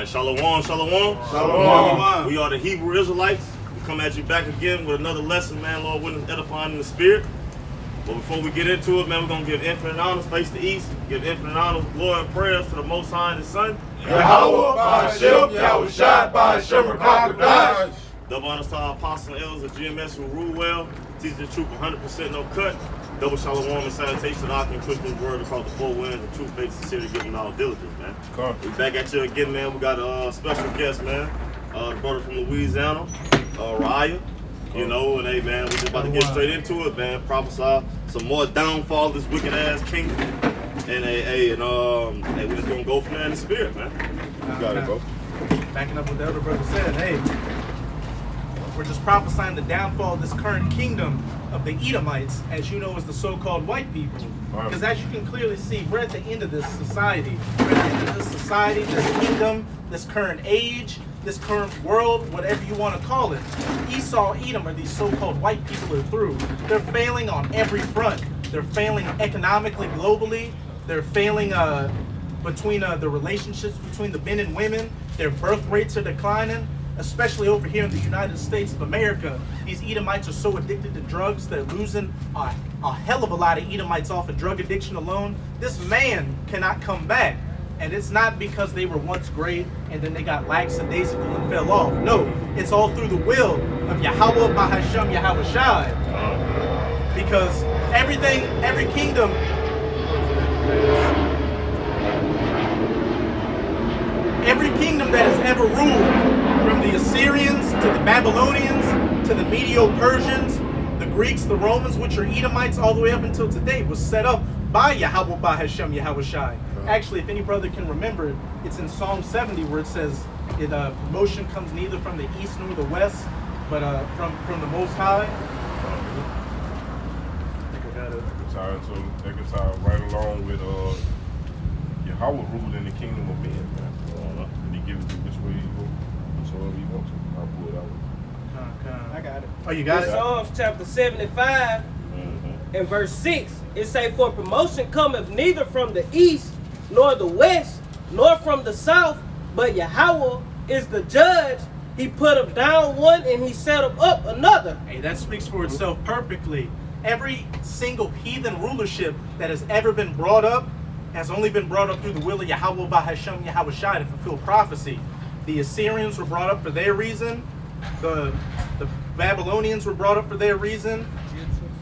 right, shalom, shalom. Shalom. We are the Hebrew Israelites. We come at you back again with another lesson, man, Lord willing, edifying in the spirit. But before we get into it, man, we're going to give infinite honors, face the east, give infinite honors, glory, and prayers to the Most High and His Son. Yahweh, Ba'Hashem, Yahushai, Ba'Hashem, Rakakadash. Double honors to our apostles and elders of GMS who rule well, teach the truth 100% no cut. Double shalom and salutation that I can push this word across the four winds of truth, faith, sincerity, giving all diligence, man. We back at you again, man. We got a special guest, man. The brother from Louisiana, Raya. You know, and hey, man, we just about to get straight into it, man. Prophesy some more downfall of this wicked ass kingdom. And hey, we just gonna go from there in the spirit, man. You got it, bro. Backing up what the elder brother said, hey, we're just prophesying the downfall of this current kingdom of the Edomites, as you know, as the so-called white people. Because as you can clearly see, we're at the end of this society. We're at the end of this society, this kingdom, this current age, this current world, whatever you want to call it. Esau, Edom are these so-called white people are through. They're failing on every front. They're failing economically, globally. They're failing between the relationships between the men and women. Their birth rates are declining. Especially over here in the United States of America, these Edomites are so addicted to drugs, they're losing a hell of a lot of Edomites off of drug addiction alone. This man cannot come back. And it's not because they were once great and then they got lackadaisical and fell off. No, it's all through the will of Yahweh, Ba'Hashem, Yahushai. Because every kingdom, that has ever ruled, from the Assyrians to the Babylonians to the Medo-Persians, the Greeks, the Romans, which are Edomites all the way up until today, was set up by Yahweh, Ba'Hashem, Yahushai. Actually, if any brother can remember it, it's in Psalm 70 where it says, promotion comes neither from the east nor the west, but from the Most High. I think I got it. They can tie right along with Yahweh ruled in the kingdom of men, man. And he gives it which way he go, whatsoever he wants to. I'll pull it out. I got it. Oh, you got it? Psalms chapter 75 and verse 6. It say, for promotion cometh neither from the east, nor the west, nor from the south, but Yahweh is the judge. He put up down one and he set up another. Hey, that speaks for itself perfectly. Every single heathen rulership that has ever been brought up has only been brought up through the will of Yahweh, Ba'Hashem, Yahushai to fulfill prophecy. The Assyrians were brought up for their reason. The Babylonians were brought up for their reason.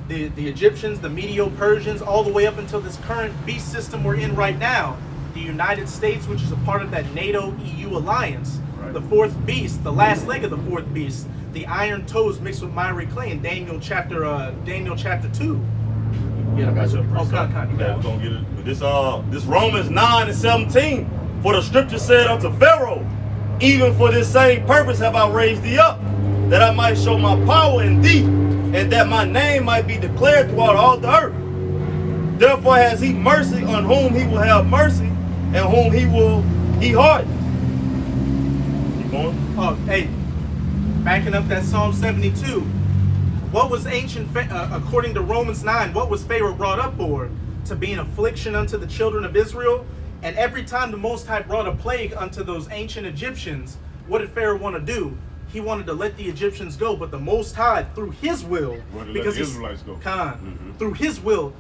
The Egyptians, the Medo-Persians, all the way up until this current beast system we're in right now. The United States, which is a part of that NATO-EU alliance. Right. The fourth beast, the last leg of the fourth beast, the iron toes mixed with miry clay in Daniel chapter 2. Yeah, I got you. We're gonna get it. This Romans 9 and 17. For the scripture said unto Pharaoh, even for this same purpose have I raised thee up, that I might show my power in thee, and that my name might be declared throughout all the earth. Therefore has he mercy on whom he will have mercy, and whom he hardens. Keep going. Oh, hey, backing up that Psalm 72. What was according to Romans 9, what was Pharaoh brought up for? To be an affliction unto the children of Israel. And every time the Most High brought a plague unto those ancient Egyptians, what did Pharaoh want to do? He wanted to let the Egyptians go, but the Most High, through his will, because the Israelites go. Through his will,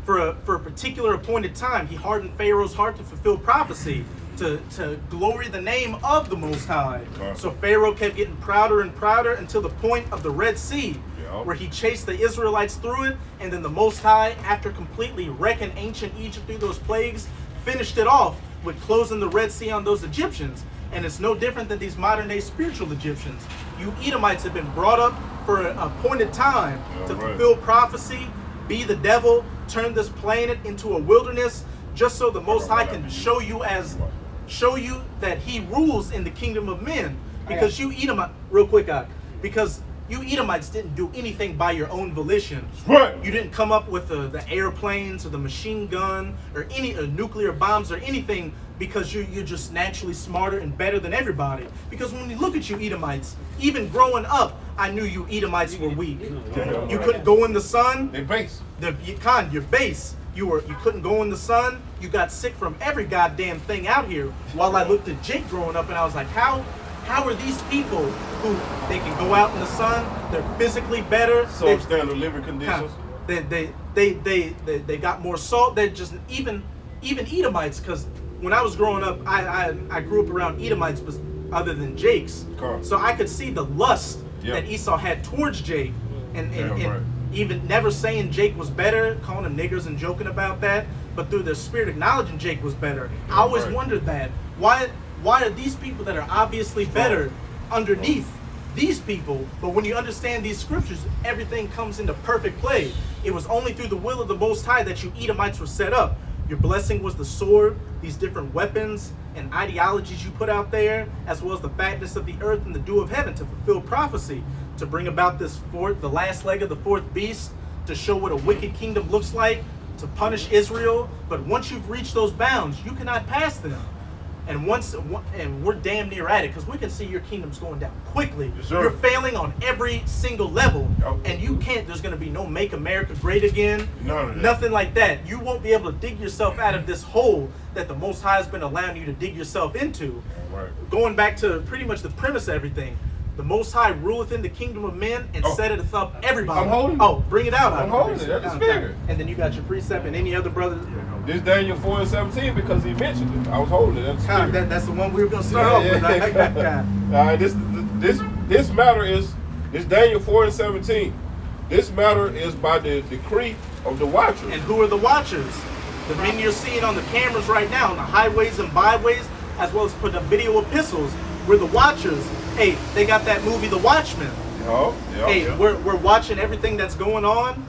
for a particular appointed time, he hardened Pharaoh's heart to fulfill prophecy, to glory the name of the Most High. So Pharaoh kept getting prouder and prouder until the point of the Red Sea, where he chased the Israelites through it, and then the Most High, after completely wrecking ancient Egypt through those plagues, finished it off with closing the Red Sea on those Egyptians. And it's no different than these modern day spiritual Egyptians. You Edomites have been brought up for an appointed time to fulfill prophecy, be the devil, turn this planet into a wilderness, just so the Most High can show you that he rules in the kingdom of men. Because you Edomites, real quick, because you Edomites didn't do anything by your own volition. Right. You didn't come up with the airplanes or the machine gun or any nuclear bombs or anything because you're just naturally smarter and better than everybody. Because when you look at you Edomites, even growing up, I knew you Edomites were weak. You couldn't go in the sun. They're base. Your base. You couldn't go in the sun. You got sick from every goddamn thing out here. While I looked at Jake growing up, and I was like, how are these people who they can go out in the sun? They're physically better. Substandard living conditions. They got more salt. They're just even Edomites. Because when I was growing up, I grew up around Edomites, other than Jake's. So I could see the lust that Esau had towards Jake, and even never saying Jake was better, calling them niggers and joking about that, but through their spirit acknowledging Jake was better. I always wondered that. Why are these people that are obviously better underneath these people? But when you understand these scriptures, everything comes into perfect play. It was only through the will of the Most High that you Edomites were set up. Your blessing was the sword, these different weapons and ideologies you put out there, as well as the fatness of the earth and the dew of heaven to fulfill prophecy, to bring about the last leg of the fourth beast, to show what a wicked kingdom looks like, to punish Israel. But once you've reached those bounds, you cannot pass them. And we're damn near at it, because we can see your kingdom's going down quickly. Yes, sir. You're failing on every single level, and you can't. There's going to be no "Make America Great Again," nothing like that. You won't be able to dig yourself out of this hole that the Most High has been allowing you to dig yourself into. Right. Going back to pretty much the premise of everything, the Most High ruleth in the kingdom of men and setteth up everybody. I'm holding it. Oh, bring it out. I'm holding it. That's figured. And then you got your precept and any other brother. This Daniel 4:17 because he mentioned it. I was holding it. That's the one we were going to start off with. All right, this matter is this Daniel 4:17. This matter is by the decree of the watchers. And who are the watchers? The men you're seeing on the cameras right now on the highways and byways, as well as put up video epistles. We're the watchers. Hey, they got that movie, The Watchmen. We're watching everything that's going on,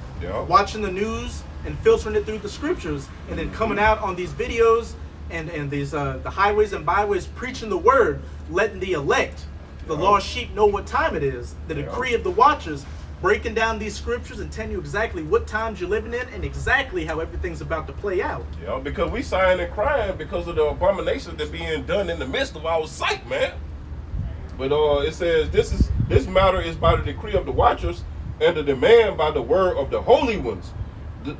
watching the news and filtering it through the scriptures, and then coming out on these videos and these the highways and byways preaching the word, letting the elect, the lost sheep, know what time it is. The decree of the watchers, breaking down these scriptures and telling you exactly what times you're living in and exactly how everything's about to play out. Because we sighing and crying because of the abominations that being done in the midst of our sight, man. But it says this matter is by the decree of the watchers and the demand by the word of the holy ones,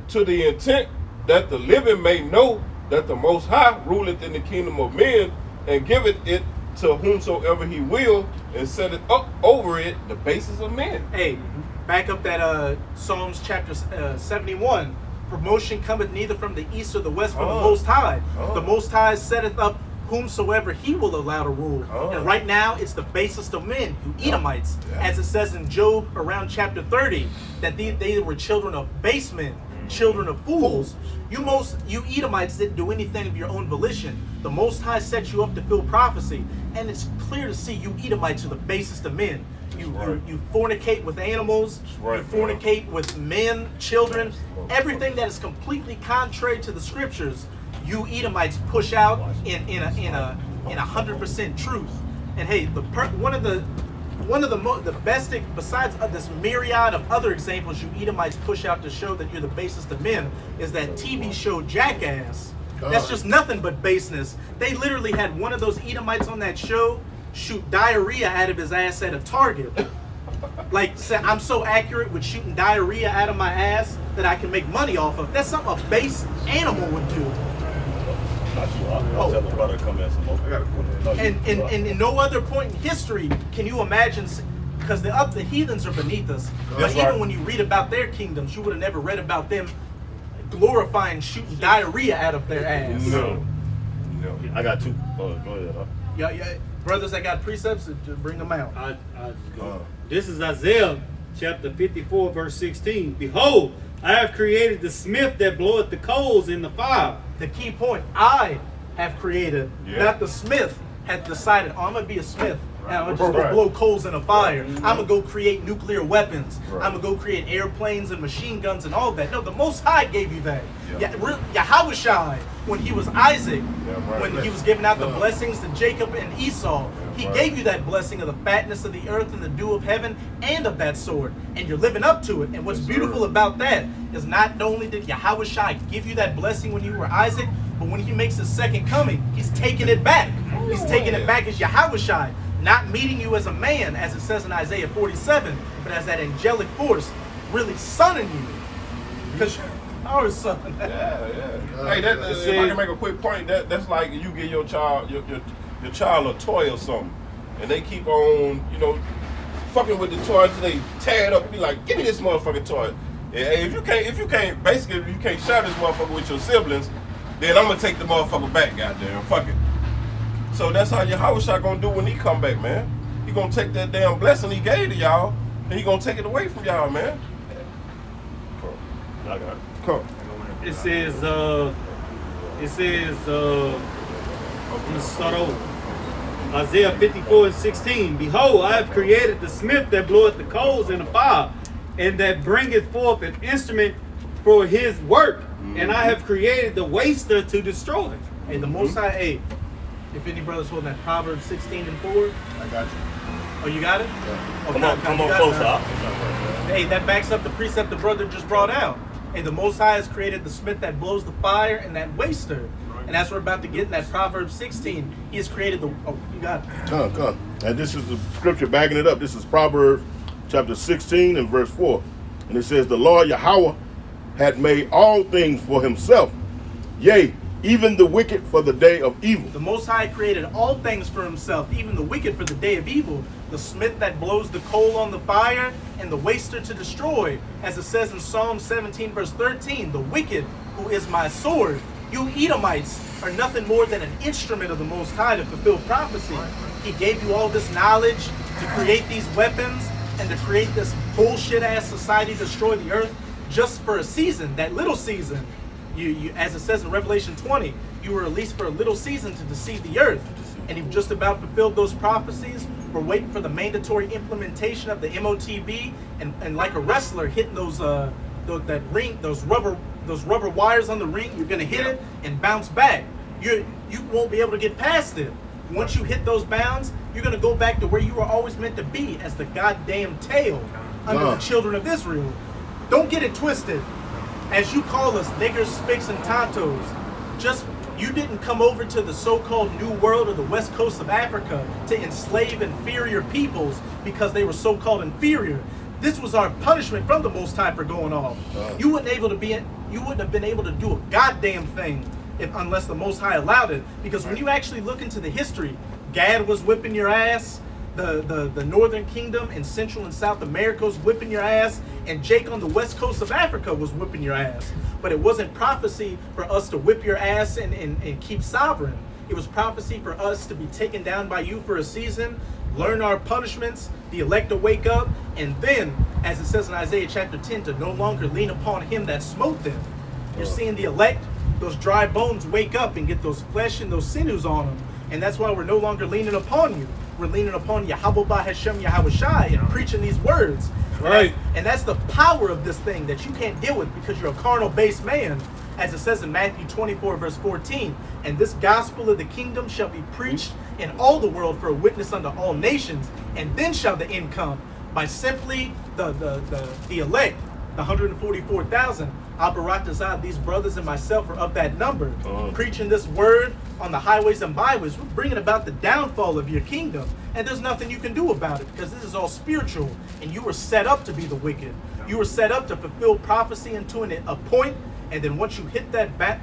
to the intent that the living may know that the Most High ruleth in the kingdom of men and giveth it to whomsoever he will, and setteth up over it the basis of men. Hey, back up that Psalms chapter 71. Promotion cometh neither from the east or the west, from the Most High. The Most High setteth up whomsoever he will allow to rule. And right now, it's the basest of men, you Edomites. As it says in Job around chapter 30, that they were children of base men, children of fools. You Edomites didn't do anything of your own volition. The Most High set you up to fill prophecy. And it's clear to see you Edomites are the basest of men. You fornicate with animals, you fornicate with men, children, everything that is completely contrary to the scriptures. You Edomites push out in 100% truth. And hey, one of the best, besides this myriad of other examples you Edomites push out to show that you're the basest of men, is that TV show Jackass. That's just nothing but baseness. They literally had one of those Edomites on that show shoot diarrhea out of his ass at a target. Like, said, I'm so accurate with shooting diarrhea out of my ass that I can make money off of. That's something a base animal would do. I'll tell the brother to come in some more. And in no other point in history can you imagine, because the heathens are beneath us. But even when you read about their kingdoms, you would have never read about them glorifying shooting diarrhea out of their ass. No. I got two. Go ahead. Yeah. Brothers that got precepts, just bring them out. I go. This is Isaiah chapter 54, verse 16. Behold, I have created the smith that bloweth the coals in the fire. The key point, I have created, not the smith had decided, I'm going to be a smith. And I'm just going to blow coals in a fire. I'm going to go create nuclear weapons. I'm going to go create airplanes and machine guns and all that. No, the Most High gave you that. Yahushua, when he was Isaac, when he was giving out the blessings to Jacob and Esau, he gave you that blessing of the fatness of the earth and the dew of heaven and of that sword. And you're living up to it. And what's beautiful about that is not only did Yahushua give you that blessing when you were Isaac, but when he makes his second coming, he's taking it back. He's taking it back as Yahushua. Not meeting you as a man, as it says in Isaiah 47, but as that angelic force really sunning you. Because our son. Yeah. Hey, if I can make a quick point, that's like you give your child your child a toy or something, and they keep on, fucking with the toy until they tear it up and be like, give me this motherfucking toy. And if you can't share this motherfucker with your siblings, then I'm gonna take the motherfucker back, goddamn, fuck it. So that's how Yahushua gonna do when he come back, man. He gonna take that damn blessing he gave to y'all, and he gonna take it away from y'all, man. Come. It says, let's start over. Isaiah 54:16. Behold, I have created the smith that bloweth the coals in the fire, and that bringeth forth an instrument for his work. And I have created the waster to destroy. Hey, the Most High, hey, if any brothers holding that Proverbs 16:4. I got you. Oh, you got it? Yeah. Oh, Come on close up. Hey, that backs up the precept the brother just brought out. Hey, the Most High has created the smith that blows the fire and that waster. And that's what we're about to get in that Proverbs 16. He has created the... Oh, you got it. Come. And this is the scripture backing it up. This is Proverbs chapter 16 and verse 4. And it says, the Lord Yahweh had made all things for himself. Yea, even the wicked for the day of evil. The Most High created all things for himself, even the wicked for the day of evil. The smith that blows the coal on the fire and the waster to destroy. As it says in Psalm 17 verse 13, the wicked who is my sword. You Edomites are nothing more than an instrument of the Most High to fulfill prophecy. He gave you all this knowledge to create these weapons and to create this bullshit ass society, destroy the earth just for a season, that little season. You, as it says in Revelation 20, you were released for a little season to deceive the earth. And you've just about fulfilled those prophecies. We're waiting for the mandatory implementation of the MOTB, and like a wrestler hitting those rubber wires on the ring, you're gonna hit it and bounce back. You won't be able to get past it. Once you hit those bounds, you're gonna go back to where you were always meant to be, as the goddamn tail under the children of Israel. Don't get it twisted. As you call us niggers, spics, and tontos, you didn't come over to the so-called New World or the west coast of Africa to enslave inferior peoples because they were so-called inferior. This was our punishment from the Most High for going off. You wouldn't have been able to do a goddamn thing unless the Most High allowed it. Because when you actually look into the history, Gad was whipping your ass. The Northern Kingdom in Central and South America was whipping your ass, and Jake on the west coast of Africa was whipping your ass. But it wasn't prophecy for us to whip your ass and keep sovereign. It was prophecy for us to be taken down by you for a season, learn our punishments, the elect to wake up, and then, as it says in Isaiah chapter 10, to no longer lean upon him that smote them. You're seeing the elect, those dry bones, wake up and get those flesh and those sinews on them. And that's why we're no longer leaning upon you. We're leaning upon Yahweh Hashem Yahushai and preaching these words. Right. And that's the power of this thing that you can't deal with because you're a carnal-based man. As it says in Matthew 24 verse 14, and this gospel of the kingdom shall be preached in all the world for a witness unto all nations, and then shall the end come by simply the elect, the 144,000. Al-Baratazah, these brothers and myself are of that number, preaching this word on the highways and byways. We're bringing about the downfall of your kingdom, and there's nothing you can do about it because this is all spiritual, and you were set up to be the wicked. You were set up to fulfill prophecy into a point, and then once you hit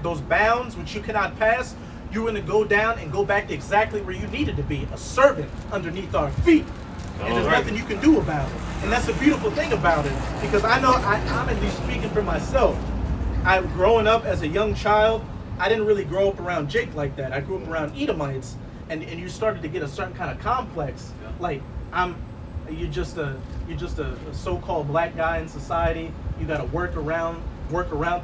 those bounds which you cannot pass, you're going to go down and go back to exactly where you needed to be, a servant underneath our feet. And there's nothing you can do about it. And that's the beautiful thing about it. Because I know, I'm at least speaking for myself. Growing up as a young child, I didn't really grow up around Jake like that. I grew up around Edomites. And you started to get a certain kind of complex. Like, you're just a so-called black guy in society. You got to work around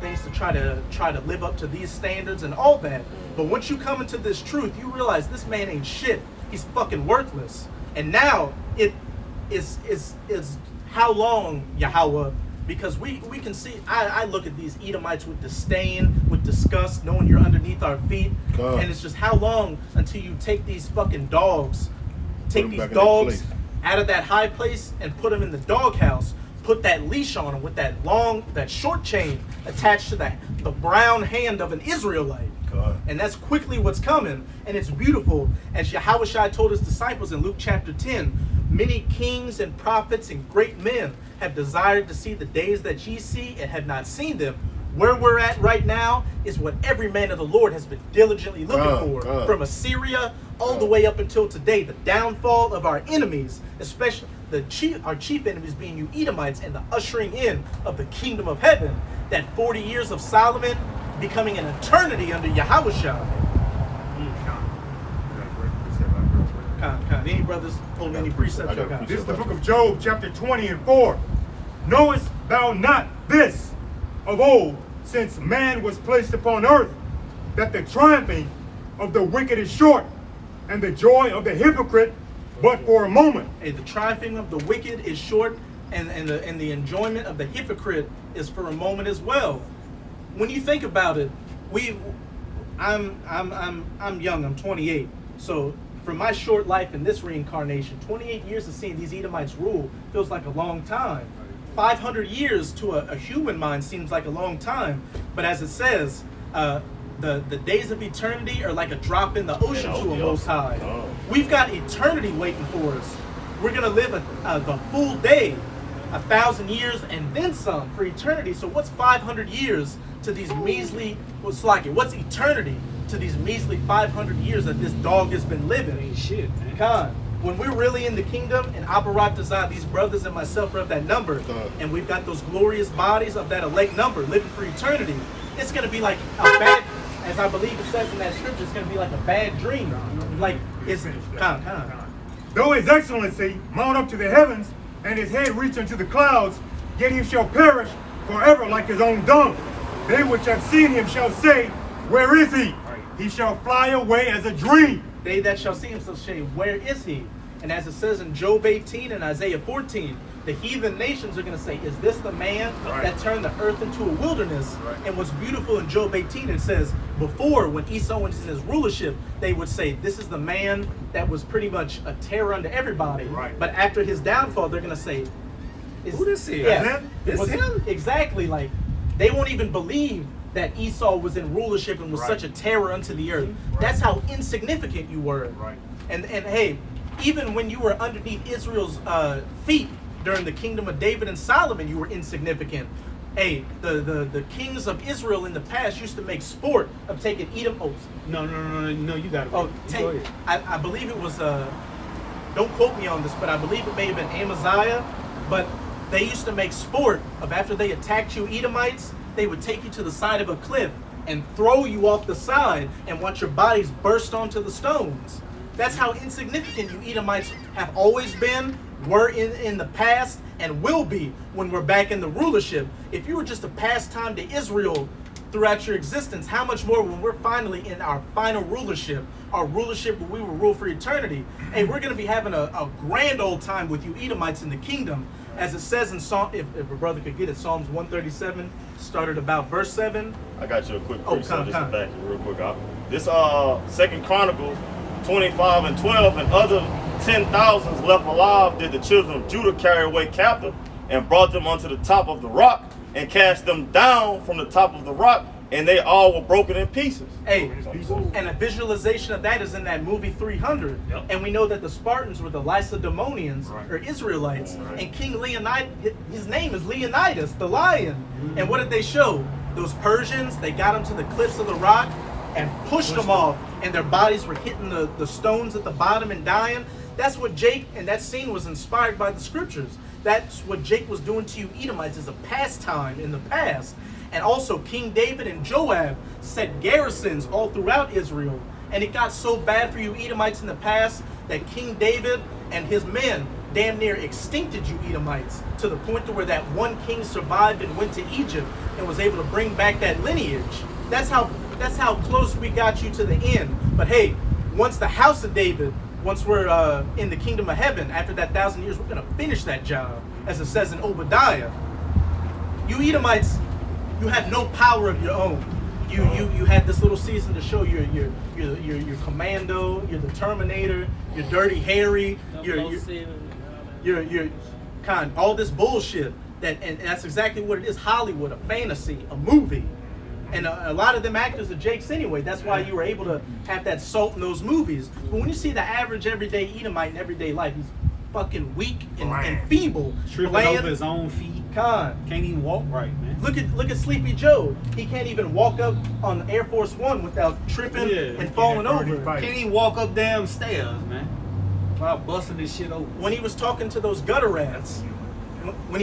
things to try to live up to these standards and all that. But once you come into this truth, you realize this man ain't shit. He's fucking worthless. And now it is how long, Yahweh, because we can see, I look at these Edomites with disdain, with disgust, knowing you're underneath our feet. And it's just how long until you take these fucking dogs, out of that high place and put them in the doghouse, put that leash on them with that short chain attached to the brown hand of an Israelite. And that's quickly what's coming, and it's beautiful. As Yahushua told his disciples in Luke chapter 10, many kings and prophets and great men have desired to see the days that ye see and have not seen them, Where we're at right now is what every man of the Lord has been diligently looking for. From Assyria all the way up until today. The downfall of our enemies, especially our chief enemies being you Edomites, and the ushering in of the kingdom of heaven. That 40 years of Solomon becoming an eternity under Yahushua. Any brothers hold any precepts? This is the book of Job, chapter 20 and 4. Knowest thou not this of old, since man was placed upon earth, that the triumphing of the wicked is short, and the joy of the hypocrite but for a moment? Hey, the triumphing of the wicked is short, and the enjoyment of the hypocrite is for a moment as well. When you think about it, I'm young. I'm 28. So for my short life in this reincarnation, 28 years of seeing these Edomites rule feels like a long time. 500 years to a human mind seems like a long time, but as it says, the days of eternity are like a drop in the ocean to a Most High. We've got eternity waiting for us. We're gonna live the full day, 1,000 years and then some for eternity. So what's 500 years to these measly, what's eternity to these measly 500 years that this dog has been living? Ain't shit, man. God, when we're really in the kingdom, and Abarat Dazah, these brothers and myself are of that number, and we've got those glorious bodies of that elect number living for eternity, it's going to be like a bad, as I believe it says in that scripture, it's going to be like a bad dream. Like, it's Though his excellency mount up to the heavens, and his head reach unto the clouds, yet he shall perish forever like his own dung. They which have seen him shall say, where is he? He shall fly away as a dream. They that shall see him shall say, where is he? And as it says in Job 18 and Isaiah 14, the heathen nations are going to say, is this the man that turned the earth into a wilderness? And what's beautiful in Job 18, it says, before, when Esau was in his rulership, they would say, this is the man that was pretty much a terror unto everybody. But after his downfall, they're going to say, who this is? Yeah, This him? Exactly. Like, they won't even believe that Esau was in rulership and was such a terror unto the earth. That's how insignificant you were. And hey, even when you were underneath Israel's feet during the kingdom of David and Solomon, you were insignificant. Hey, the kings of Israel in the past used to make sport of taking Edom oaths. No, you got it. Oh, I believe it was, don't quote me on this, but I believe it may have been Amaziah, but they used to make sport of after they attacked you Edomites, they would take you to the side of a cliff and throw you off the side and watch your bodies burst onto the stones. That's how insignificant you Edomites have always been, were in the past, and will be when we're back in the rulership. If you were just a pastime to Israel throughout your existence, how much more when we're finally in our final rulership, our rulership where we will rule for eternity? Hey, we're going to be having a grand old time with you Edomites in the kingdom. As it says in Psalm, if a brother could get it, Psalms 137, started about verse 7. I got you a quick precept just to back you real quick up. This Second Chronicles 25 and 12, and other 10,000s left alive did the children of Judah carry away captive, and brought them unto the top of the rock, and cast them down from the top of the rock, and they all were broken in pieces. Hey, and a visualization of that is in that movie 300. And we know that the Spartans were the Lacedaemonians, or Israelites. And King Leonidas, his name is Leonidas, the lion. And what did they show? Those Persians, they got them to the cliffs of the rock and pushed them off. And their bodies were hitting the stones at the bottom and dying. That's what Jake, and that scene was inspired by the scriptures. That's what Jake was doing to you Edomites as a pastime in the past. And also King David and Joab set garrisons all throughout Israel. And it got so bad for you Edomites in the past that King David and his men damn near extincted you Edomites, to the point to where that one king survived and went to Egypt and was able to bring back that lineage. That's how close we got you to the end. But hey, once the house of David, once we're in the kingdom of heaven, after that 1,000 years, we're going to finish that job, as it says in Obadiah. You Edomites, you had no power of your own. You had this little season to show you're commando, you're the Terminator, you're Dirty Harry, you're kind all this bullshit. And that's exactly what it is. Hollywood, a fantasy, a movie. And a lot of them actors are Jakes anyway. That's why you were able to have that salt in those movies. But when you see the average everyday Edomite in everyday life, he's fucking weak and feeble. Tripping over his own feet. Con. Can't even walk right, man. Look at Sleepy Joe. He can't even walk up on Air Force One without tripping and falling over. Can't even walk up damn stairs, man. Without busting this shit over. When he was talking to those gutter rats, when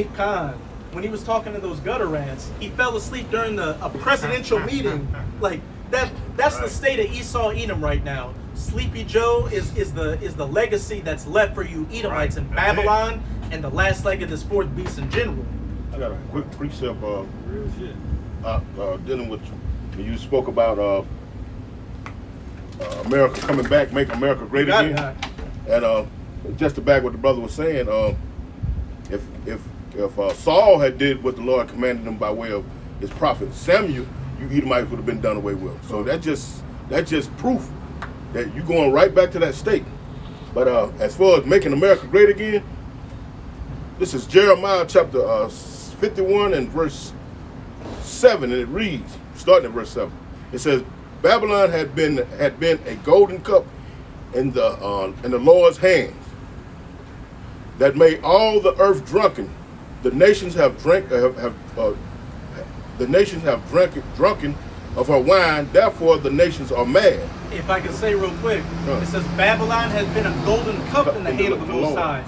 he was talking to those gutter rats, he fell asleep during a presidential meeting. Like that's the state of Esau Edom right now. Sleepy Joe is the legacy that's left for you Edomites in Babylon and the last leg of this fourth beast in general. I got a quick precept Real shit. dealing with you spoke about America coming back, make America great again. And just to back what the brother was saying, if Saul had did what the Lord commanded him by way of his prophet Samuel, you Edomites would have been done away with. So that's just proof that you're going right back to that state. But as far as making America great again, this is Jeremiah chapter 51 and verse 7, and it reads, starting at verse 7. It says, Babylon had been a golden cup in the Lord's hands that made all the earth drunken. The nations have drunken of her wine. Therefore, the nations are mad. If I could say real quick, it says Babylon has been a golden cup in the hand of the Most High.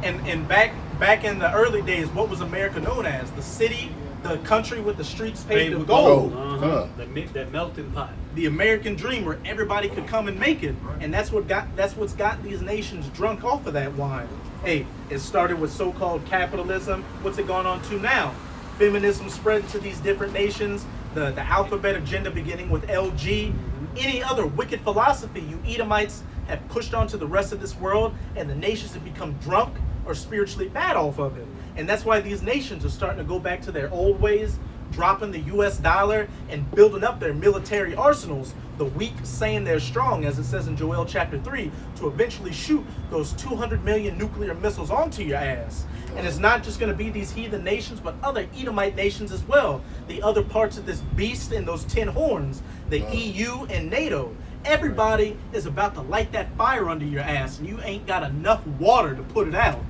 And back in the early days, what was America known as? The city, the country with the streets paved with gold. That melting pot. The American dream, where everybody could come and make it, and that's what's got these nations drunk off of that wine. Hey, it started with so-called capitalism. What's it gone on to now? Feminism spread to these different nations. The alphabet agenda beginning with LG. Any other wicked philosophy you Edomites have pushed onto the rest of this world, and the nations have become drunk or spiritually bad off of it. And that's why these nations are starting to go back to their old ways, dropping the US dollar and building up their military arsenals, the weak saying they're strong, as it says in Joel chapter 3, to eventually shoot those 200 million nuclear missiles onto your ass. And it's not just going to be these heathen nations, but other Edomite nations as well. The other parts of this beast and those 10 horns, the EU and NATO. Everybody is about to light that fire under your ass, and you ain't got enough water to put it out.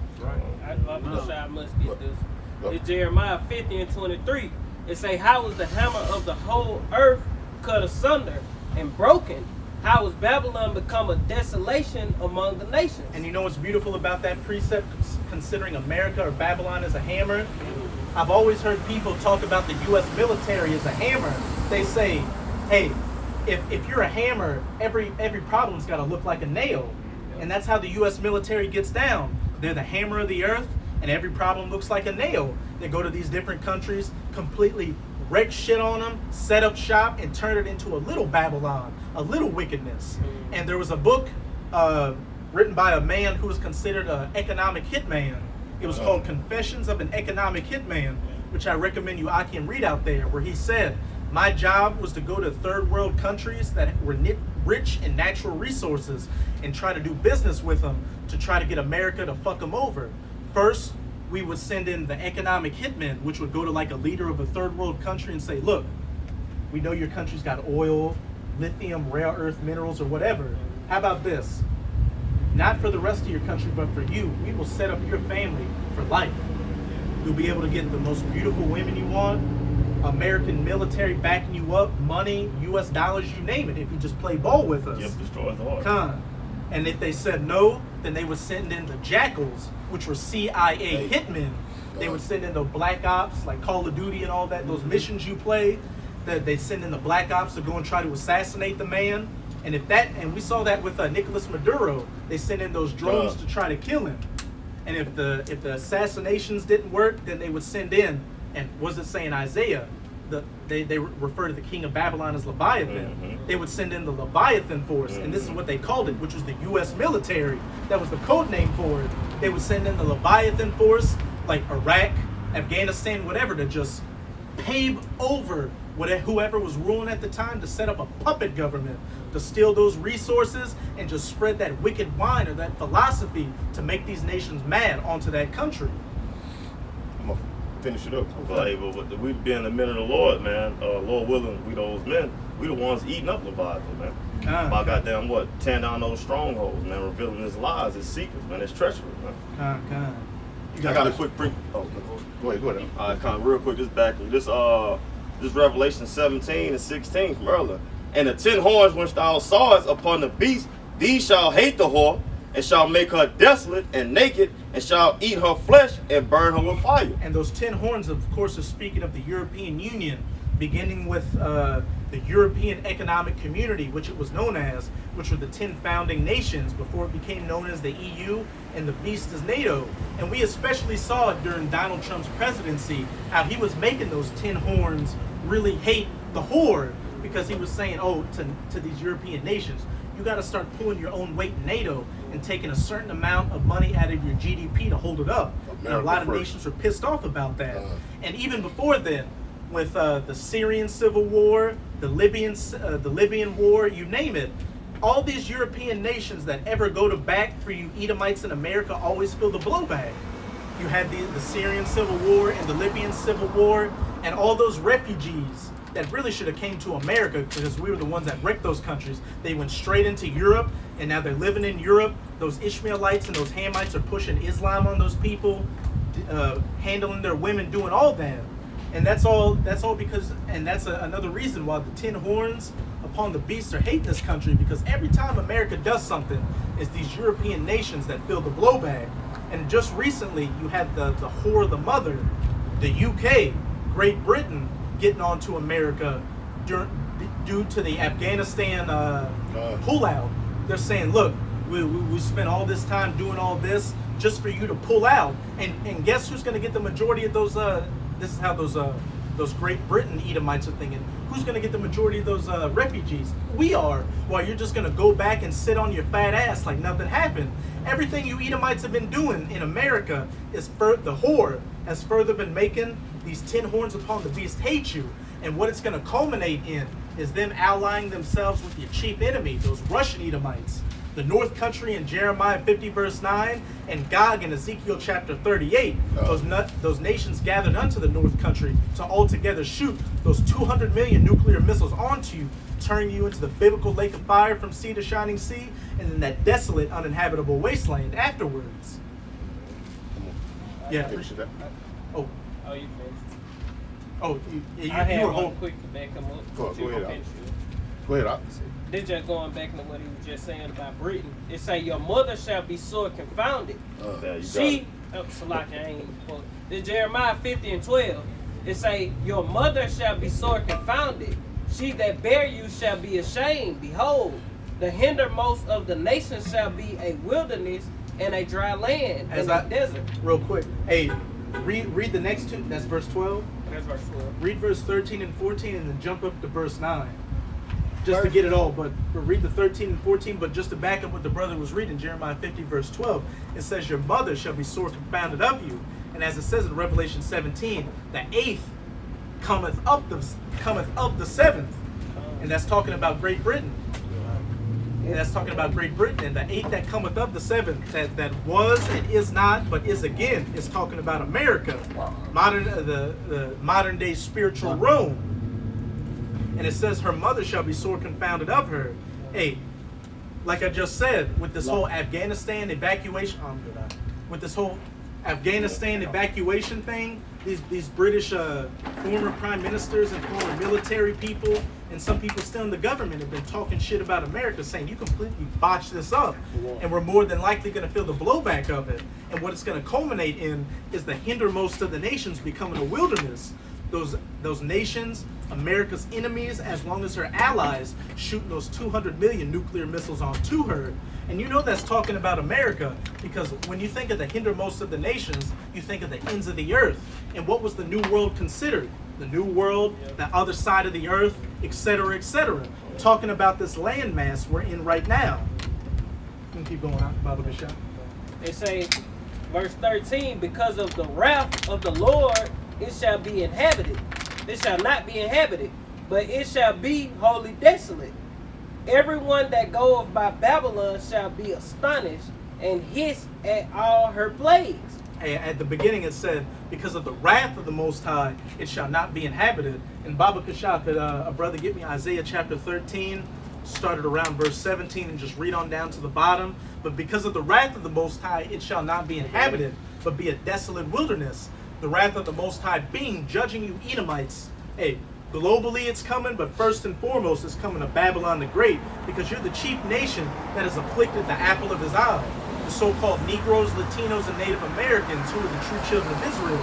I must get this. It's Jeremiah 50 and 23. It say, how was the hammer of the whole earth cut asunder and broken? How was Babylon become a desolation among the nations? And you know what's beautiful about that precept, considering America or Babylon as a hammer? I've always heard people talk about the U.S. military as a hammer. They say, hey, if you're a hammer, every problem's got to look like a nail. And that's how the U.S. military gets down. They're the hammer of the earth, and every problem looks like a nail. They go to these different countries, completely wreck shit on them, set up shop, and turn it into a little Babylon, a little wickedness. And there was a book written by a man who was considered an economic hitman. It was called Confessions of an Economic Hitman, which I recommend you Aki read out there, where he said, my job was to go to third world countries that were rich in natural resources and try to do business with them to try to get America to fuck them over. First, we would send in the economic hitmen, which would go to like a leader of a third world country and say, look, we know your country's got oil, lithium, rare earth minerals, or whatever. How about this? Not for the rest of your country, but for you. We will set up your family for life. You'll be able to get the most beautiful women you want, American military backing you up, money, US dollars, you name it, if you just play ball with us. Yep, destroy the heart. Con. And if they said no, then they would send in the jackals, which were CIA hitmen. They would send in the black ops, like Call of Duty and all that, those missions you play, that they send in the black ops to go and try to assassinate the man. And we saw that with Nicolas Maduro. They sent in those drones to try to kill him. And if the assassinations didn't work, then they would send in, and what does it say in Isaiah? They refer to the king of Babylon as Leviathan. They would send in the Leviathan force, and this is what they called it, which was the U.S. military. That was the code name for it. They would send in the Leviathan force, like Iraq, Afghanistan, whatever, to just pave over whoever was ruling at the time, to set up a puppet government, to steal those resources and just spread that wicked wine or that philosophy to make these nations mad onto that country. I'm gonna finish it up. But we being the men of the Lord, man, Lord willing, we those men, we the ones eating up Leviathan, man. By goddamn what? Tearing down those strongholds, man, revealing his lies, his secrets, man, his treachery, man. I got a quick pre. Oh, Go ahead. kind of real quick. This Revelation 17 and 16 from earlier. And the 10 horns which thou sawest upon the beast, these shall hate the whore, and shall make her desolate and naked, and shall eat her flesh and burn her with fire. And those 10 horns, of course, are speaking of the European Union, beginning with the European Economic Community, which it was known as, which were the 10 founding nations before it became known as the EU, and the beast is NATO. And we especially saw it during Donald Trump's presidency, how he was making those 10 horns really hate the whore, because he was saying, oh, to these European nations, you got to start pulling your own weight in NATO and taking a certain amount of money out of your GDP to hold it up. And a lot of nations were pissed off about that. And even before then, with the Syrian civil war, the Libyan war, you name it, all these European nations that ever go to bat for you Edomites in America always feel the blowback. You had the Syrian civil war and the Libyan civil war, and all those refugees that really should have came to America, because we were the ones that wrecked those countries. They went straight into Europe, and now they're living in Europe. Those Ishmaelites and those Hamites are pushing Islam on those people, handling their women, doing all that. And that's all because, and that's another reason why the 10 horns upon the beast are hating this country, because every time America does something, it's these European nations that feel the blowback. And just recently, you had the whore of the mother, the UK, Great Britain, getting onto America due to the Afghanistan pullout. They're saying, look, we spent all this time doing all this just for you to pull out. And guess who's going to get the majority of those, this is how those Great Britain Edomites are thinking, who's going to get the majority of those refugees? We are. While you're just going to go back and sit on your fat ass like nothing happened. Everything you Edomites have been doing in America is the whore has further been making these 10 horns upon the beast hate you. And what it's going to culminate in is them allying themselves with your chief enemy, those Russian Edomites, the North Country in Jeremiah 50 verse 9, and Gog in Ezekiel chapter 38. Those nations gathered unto the North Country to altogether shoot those 200 million nuclear missiles onto you, turning you into the biblical lake of fire from sea to shining sea, and then that desolate, uninhabitable wasteland afterwards. Yeah, appreciate that. Oh, you finished. Oh, you I had were one home. quick to back him up. Go ahead. Go ahead. This just going back to what he was just saying about Britain. It say your mother shall be sore confounded. This Jeremiah 50 and 12. It say your mother shall be sore confounded. She that bare you shall be ashamed. Behold, the hindermost of the nations shall be a wilderness and a dry land and a desert. Real quick, hey, read the next two. That's verse 12. That's verse 12. Read verse 13 and 14, and then jump up to verse 9. Just to get it all, but read the 13 and 14, but just to back up what the brother was reading, Jeremiah 50 verse 12, it says your mother shall be sore confounded of you. And as it says in Revelation 17, the 8th cometh of the 7th. And that's talking about Great Britain. And that's talking about Great Britain. And the 8th that cometh of the 7th, that was and is not, but is again, is talking about America. The modern day spiritual Rome. And it says her mother shall be sore confounded of her. Hey, like I just said, with this whole Afghanistan evacuation, thing, these British former prime ministers and former military people and some people still in the government have been talking shit about America, saying you completely botched this up, and we're more than likely going to feel the blowback of it. And what it's going to culminate in is the hindermost of the nations becoming a wilderness. Those nations, America's enemies, as long as her allies, shooting those 200 million nuclear missiles onto her. And you know that's talking about America, because when you think of the hindermost of the nations, you think of the ends of the earth. And what was the New World considered? The New World, the other side of the earth, etc., etc. Talking about this landmass we're in right now. You can keep going out, Bible Bishop. They say, verse 13, because of the wrath of the Lord, it shall be inhabited. It shall not be inhabited, but it shall be wholly desolate. Everyone that goeth by Babylon shall be astonished and hiss at all her plagues. At the beginning it said, because of the wrath of the Most High, it shall not be inhabited. And Baba Kashaf, could a brother get me Isaiah chapter 13, started around verse 17 and just read on down to the bottom. But because of the wrath of the Most High, it shall not be inhabited, but be a desolate wilderness. The wrath of the Most High being judging you Edomites. Hey, globally it's coming, but first and foremost it's coming to Babylon the Great, because you're the chief nation that has afflicted the apple of his eye. The so-called Negroes, Latinos, and Native Americans, who are the true children of Israel.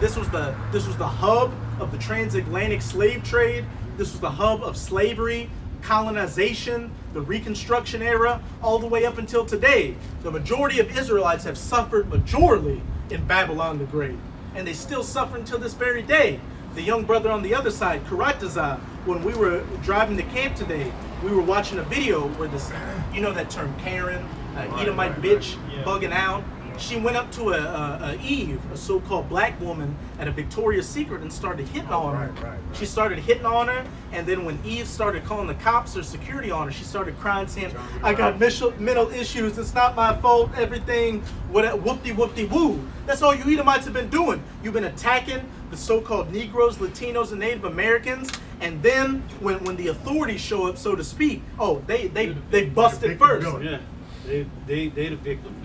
This was the hub of the transatlantic slave trade. This was the hub of slavery, colonization, the Reconstruction era, all the way up until today. The majority of Israelites have suffered majorly in Babylon the Great, and they still suffer until this very day. The young brother on the other side, Karataza, when we were driving to camp today, we were watching a video where this, you know that term Karen, Edomite bitch, bugging out. She went up to a Eve, a so-called black woman, at a Victoria's Secret and started hitting on her. She started hitting on her, and then when Eve started calling the cops or security on her, she started crying, saying, "I got mental issues. It's not my fault. Everything, whoop-de-whoop-de-woo." That's all you Edomites have been doing. You've been attacking the so-called Negroes, Latinos, and Native Americans, and then when the authorities show up, so to speak, they busted first. Yeah. They the victim.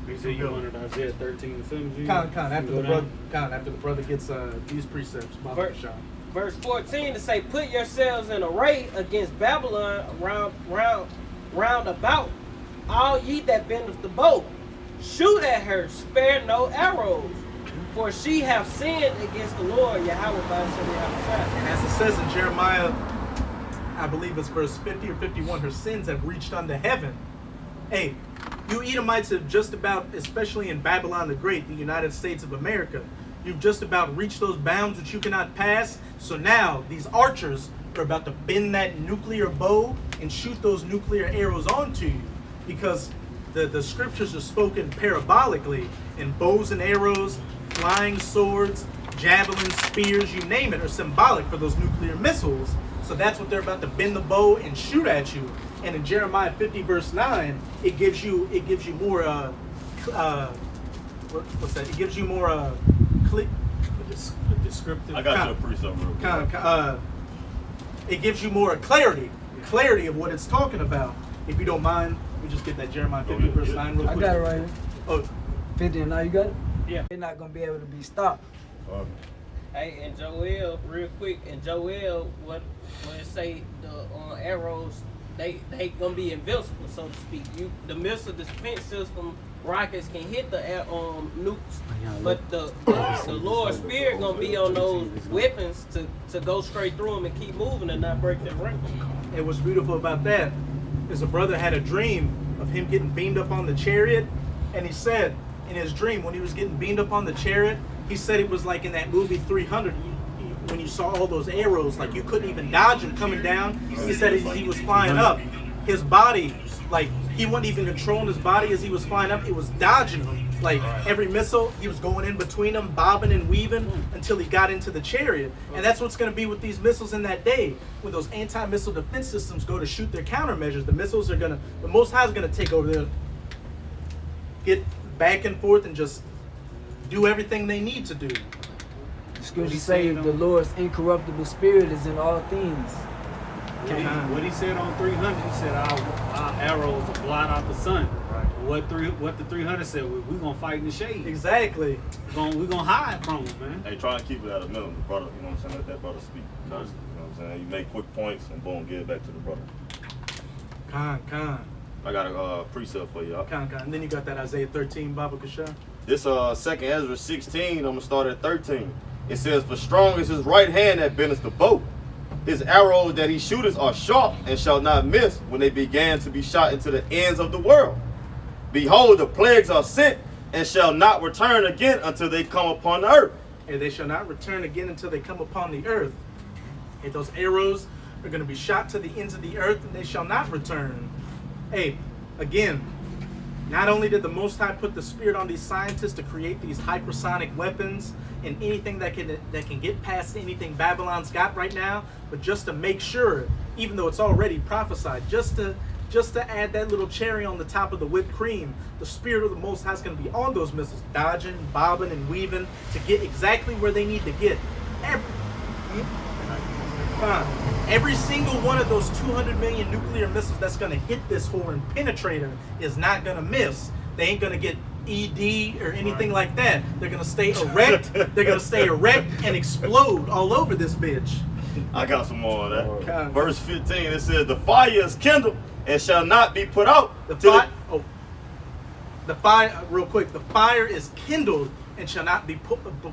You say you wanted Isaiah 13 and 17. After the brother gets these precepts. Verse 14 to say, "Put yourselves in array against Babylon round about, all ye that bendeth the bow. Shoot at her, spare no arrows, for she hath sinned against the Lord Yahweh by Himself." And as it says in Jeremiah, I believe it's verse 50 or 51, her sins have reached unto heaven. Hey, you Edomites have just about, especially in Babylon the Great, the United States of America, you've just about reached those bounds which you cannot pass. So now these archers are about to bend that nuclear bow and shoot those nuclear arrows onto you, because the scriptures are spoken parabolically, and bows and arrows, flying swords, javelins, spears, you name it, are symbolic for those nuclear missiles. So that's what they're about to bend the bow and shoot at you. And in Jeremiah 50 verse 9, it gives you more what's that? It gives you more descriptive. I got you a precept real quick. It gives you more clarity of what it's talking about. If you don't mind, we just get that Jeremiah 50 verse 9 real quick. I got it right here. Oh, 50 and now you got it? Yeah. They're not going to be able to be stopped. Hey, and Joel, real quick, and Joel, what it say, the arrows, they gonna be invincible, so to speak. The missile defense system rockets can hit the nukes, but the Lord's Spirit gonna be on those weapons to go straight through them and keep moving and not break their range. and what's beautiful about that is a brother had a dream of him getting beamed up on the chariot, and he said in his dream when he was getting beamed up on the chariot, he said it was like in that movie 300 when you saw all those arrows, like you couldn't even dodge them coming down. He said as he was flying up, his body, like he wasn't even controlling his body as he was flying up, it was dodging them. Like every missile, he was going in between them, bobbing and weaving until he got into the chariot. And that's what's going to be with these missiles in that day. When those anti-missile defense systems go to shoot their countermeasures, the missiles are the Most High is going to take over there, get back and forth and just do everything they need to do. Scripture say the Lord's incorruptible spirit is in all things. What he said on 300, he said our arrows will blot out the sun. Right. What the 300 said, we're gonna fight in the shade. Exactly. We're gonna hide from them, man. Hey, try and keep it at a minimum, brother. You know what I'm saying? Let that brother speak first. You know what I'm saying? You make quick points and boom, give it back to the brother. Con. I got a precept for y'all. Con. And then you got that Isaiah 13, Baba Kasha. This 2nd Ezra 16, I'm gonna start at 13. It says, "For strong is his right hand that bendeth the bow. His arrows that he shooteth are sharp and shall not miss when they began to be shot into the ends of the world. Behold, the plagues are sent and shall not return again until they come upon the earth." And they shall not return again until they come upon the earth. And those arrows are going to be shot to the ends of the earth and they shall not return. Hey, again, not only did the Most High put the Spirit on these scientists to create these hypersonic weapons and anything that can get past anything Babylon's got right now, but just to make sure, even though it's already prophesied, just to add that little cherry on the top of the whipped cream, the Spirit of the Most High is going to be on those missiles, dodging, bobbing, and weaving to get exactly where they need to get. Every single one of those 200 million nuclear missiles that's going to hit this whore and penetrate her is not going to miss. They ain't going to get ED or anything like that. They're going to stay erect. They're going to stay erect and explode all over this bitch. I got some more of that. God. Verse 15, it says, the fire is kindled and shall not be put out. The fire, real quick, the fire is kindled and shall not be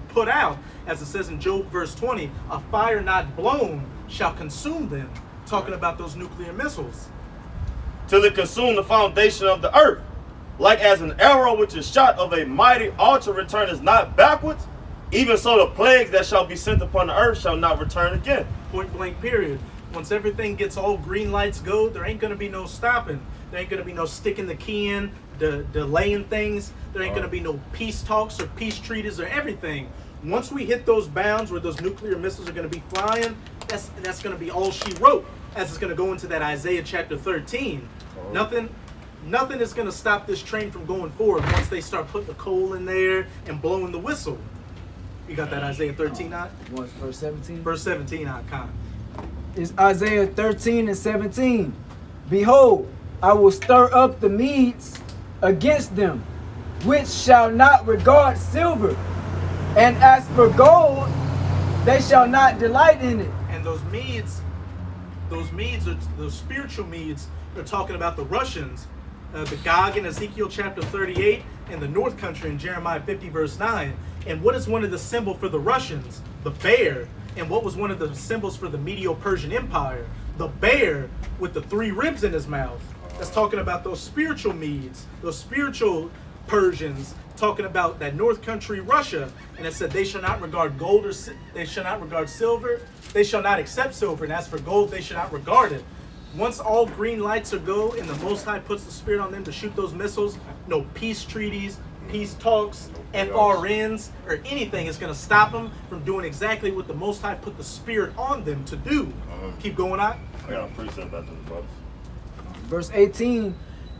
put out. As it says in Job verse 20, a fire not blown shall consume them. Talking about those nuclear missiles. Till it consume the foundation of the earth. Like as an arrow which is shot of a mighty archer returneth not backwards, even so the plagues that shall be sent upon the earth shall not return again. Point blank period. Once everything gets all green lights go, there ain't going to be no stopping. There ain't going to be no sticking the key in, delaying things. There ain't going to be no peace talks or peace treaties or everything. Once we hit those bounds where those nuclear missiles are going to be flying, that's going to be all she wrote, as it's going to go into that Isaiah chapter 13. Nothing is going to stop this train from going forward once they start putting the coal in there and blowing the whistle. You got that Isaiah 13 on? What's verse 17? Verse 17 on, Con. It's Isaiah 13 and 17. Behold, I will stir up the Medes against them, which shall not regard silver. And as for gold, they shall not delight in it. And those Medes, those spiritual Medes, they're talking about the Russians, the Gog in Ezekiel chapter 38, and the North Country in Jeremiah 50 verse 9. And what is one of the symbols for the Russians? The bear. And what was one of the symbols for the Medo-Persian Empire? The bear with the 3 ribs in his mouth. That's talking about those spiritual Medes, those spiritual Persians, talking about that North Country Russia. And it said they shall not regard gold or they shall not regard silver. They shall not accept silver. And as for gold, they shall not regard it. Once all green lights are go and the Most High puts the Spirit on them to shoot those missiles, no peace treaties, peace talks, FRNs, or anything is going to stop them from doing exactly what the Most High put the Spirit on them to do. Keep going on. I got a precept back to the brothers. Verse 18,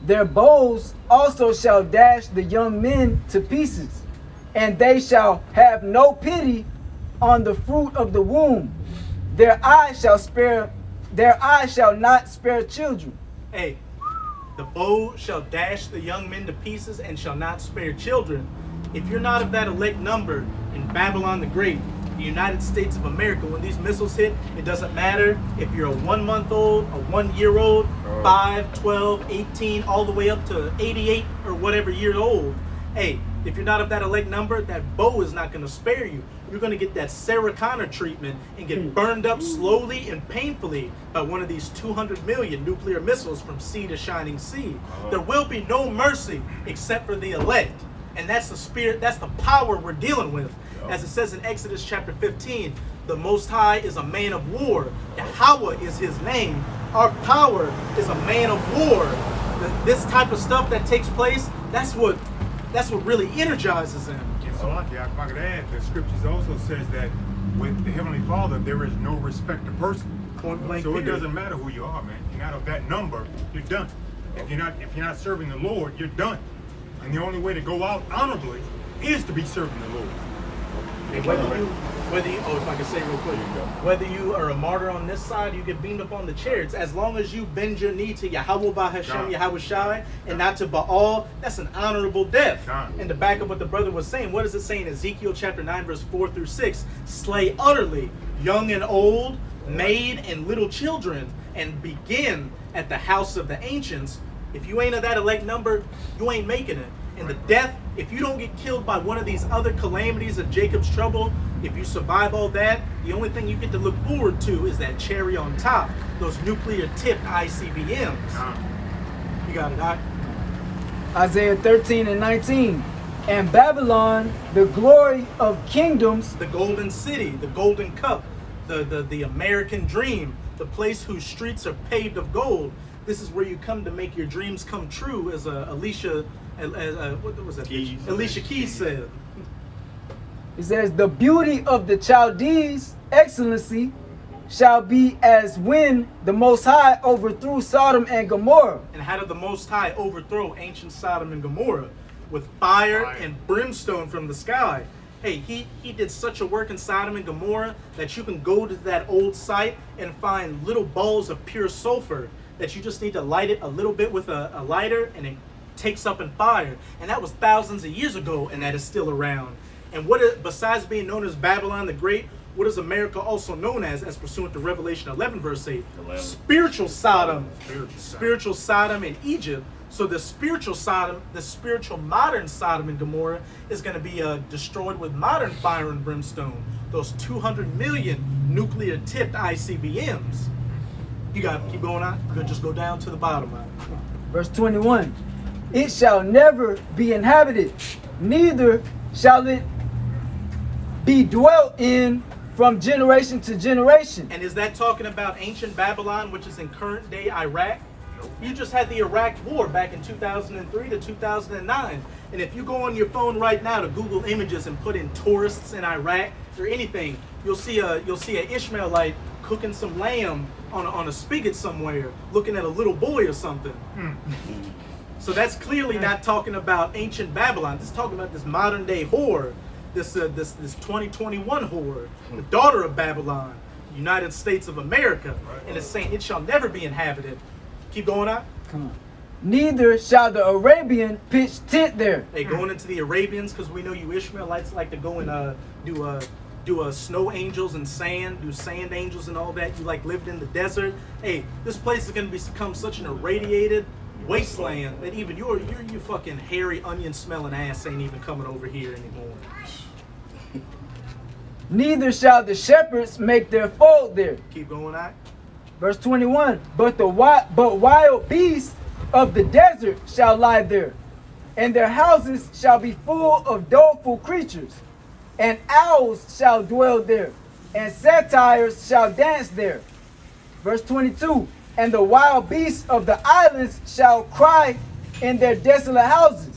their bows also shall dash the young men to pieces, and they shall have no pity on the fruit of the womb. Their eyes shall not spare children. Hey, the bow shall dash the young men to pieces and shall not spare children. If you're not of that elect number in Babylon the Great, the United States of America, when these missiles hit, it doesn't matter if you're a 1 month old, a 1 year old, 5, 12, 18, all the way up to 88 or whatever year old. Hey, if you're not of that elect number, that bow is not going to spare you. You're going to get that Sarah Connor treatment and get burned up slowly and painfully by one of these 200 million nuclear missiles from sea to shining sea. There will be no mercy except for the elect. And that's the spirit, that's the power we're dealing with. As it says in Exodus chapter 15, the Most High is a man of war. Yahweh is his name. Our power is a man of war. This type of stuff that takes place, that's what really energizes him. So, if I could add, the scriptures also says that with the Heavenly Father, there is no respect of person. Point blank. So it doesn't matter who you are, man. If you're not of that number, you're done. If you're not serving the Lord, you're done. And the only way to go out honorably is to be serving the Lord. Whether you, if I can say real quick, whether you are a martyr on this side, you get beamed up on the chariots. As long as you bend your knee to Yahweh Bahashem, Yahweh Shai, and not to Baal, that's an honorable death. And to back up what the brother was saying, what does it say in Ezekiel chapter 9, verse 4 through 6? Slay utterly, young and old, maid and little children, and begin at the house of the ancients. If you ain't of that elect number, you ain't making it. And the death, if you don't get killed by one of these other calamities of Jacob's trouble, if you survive all that, the only thing you get to look forward to is that cherry on top, those nuclear tipped ICBMs. You got it, Doc? Isaiah 13 and 19. And Babylon, the glory of kingdoms, the golden city, the golden cup, the American dream, the place whose streets are paved of gold. This is where you come to make your dreams come true, as Alicia Keys said. It says, the beauty of the Chaldees' excellency shall be as when the Most High overthrew Sodom and Gomorrah. And how did the Most High overthrow ancient Sodom and Gomorrah? With fire and brimstone from the sky. Hey, he did such a work in Sodom and Gomorrah that you can go to that old site and find little balls of pure sulfur that you just need to light it a little bit with a lighter, and it takes up in fire. And that was thousands of years ago, and that is still around. And besides being known as Babylon the Great, what is America also known as pursuant to Revelation 11 verse 8? 11. Spiritual Sodom. Spiritual Sodom in Egypt. So the spiritual Sodom, the spiritual modern Sodom and Gomorrah is going to be destroyed with modern fire and brimstone. Those 200 million nuclear tipped ICBMs. You got to keep going on. You're going to just go down to the bottom of it. Verse 21. It shall never be inhabited, neither shall it be dwelt in from generation to generation. And is that talking about ancient Babylon, which is in current day Iraq? You just had the Iraq War back in 2003 to 2009. And if you go on your phone right now to Google images and put in tourists in Iraq or anything, you'll see a Ishmaelite cooking some lamb on a spigot somewhere, looking at a little boy or something. So that's clearly not talking about ancient Babylon. This is talking about this modern day whore, this 2021 whore, the daughter of Babylon, United States of America. And it's saying it shall never be inhabited. Keep going on. Come on. Neither shall the Arabian pitch tent there. Hey, going into the Arabians, because we know you Ishmaelites like to go and do snow angels and sand, do sand angels and all that. You like lived in the desert. Hey, this place is going to become such an irradiated wasteland that even your fucking hairy onion smelling ass ain't even coming over here anymore. Neither shall the shepherds make their fold there. Keep going on. Verse 21. But wild beasts of the desert shall lie there, and their houses shall be full of doleful creatures, and owls shall dwell there, and satyrs shall dance there. Verse 22. And the wild beasts of the islands shall cry in their desolate houses,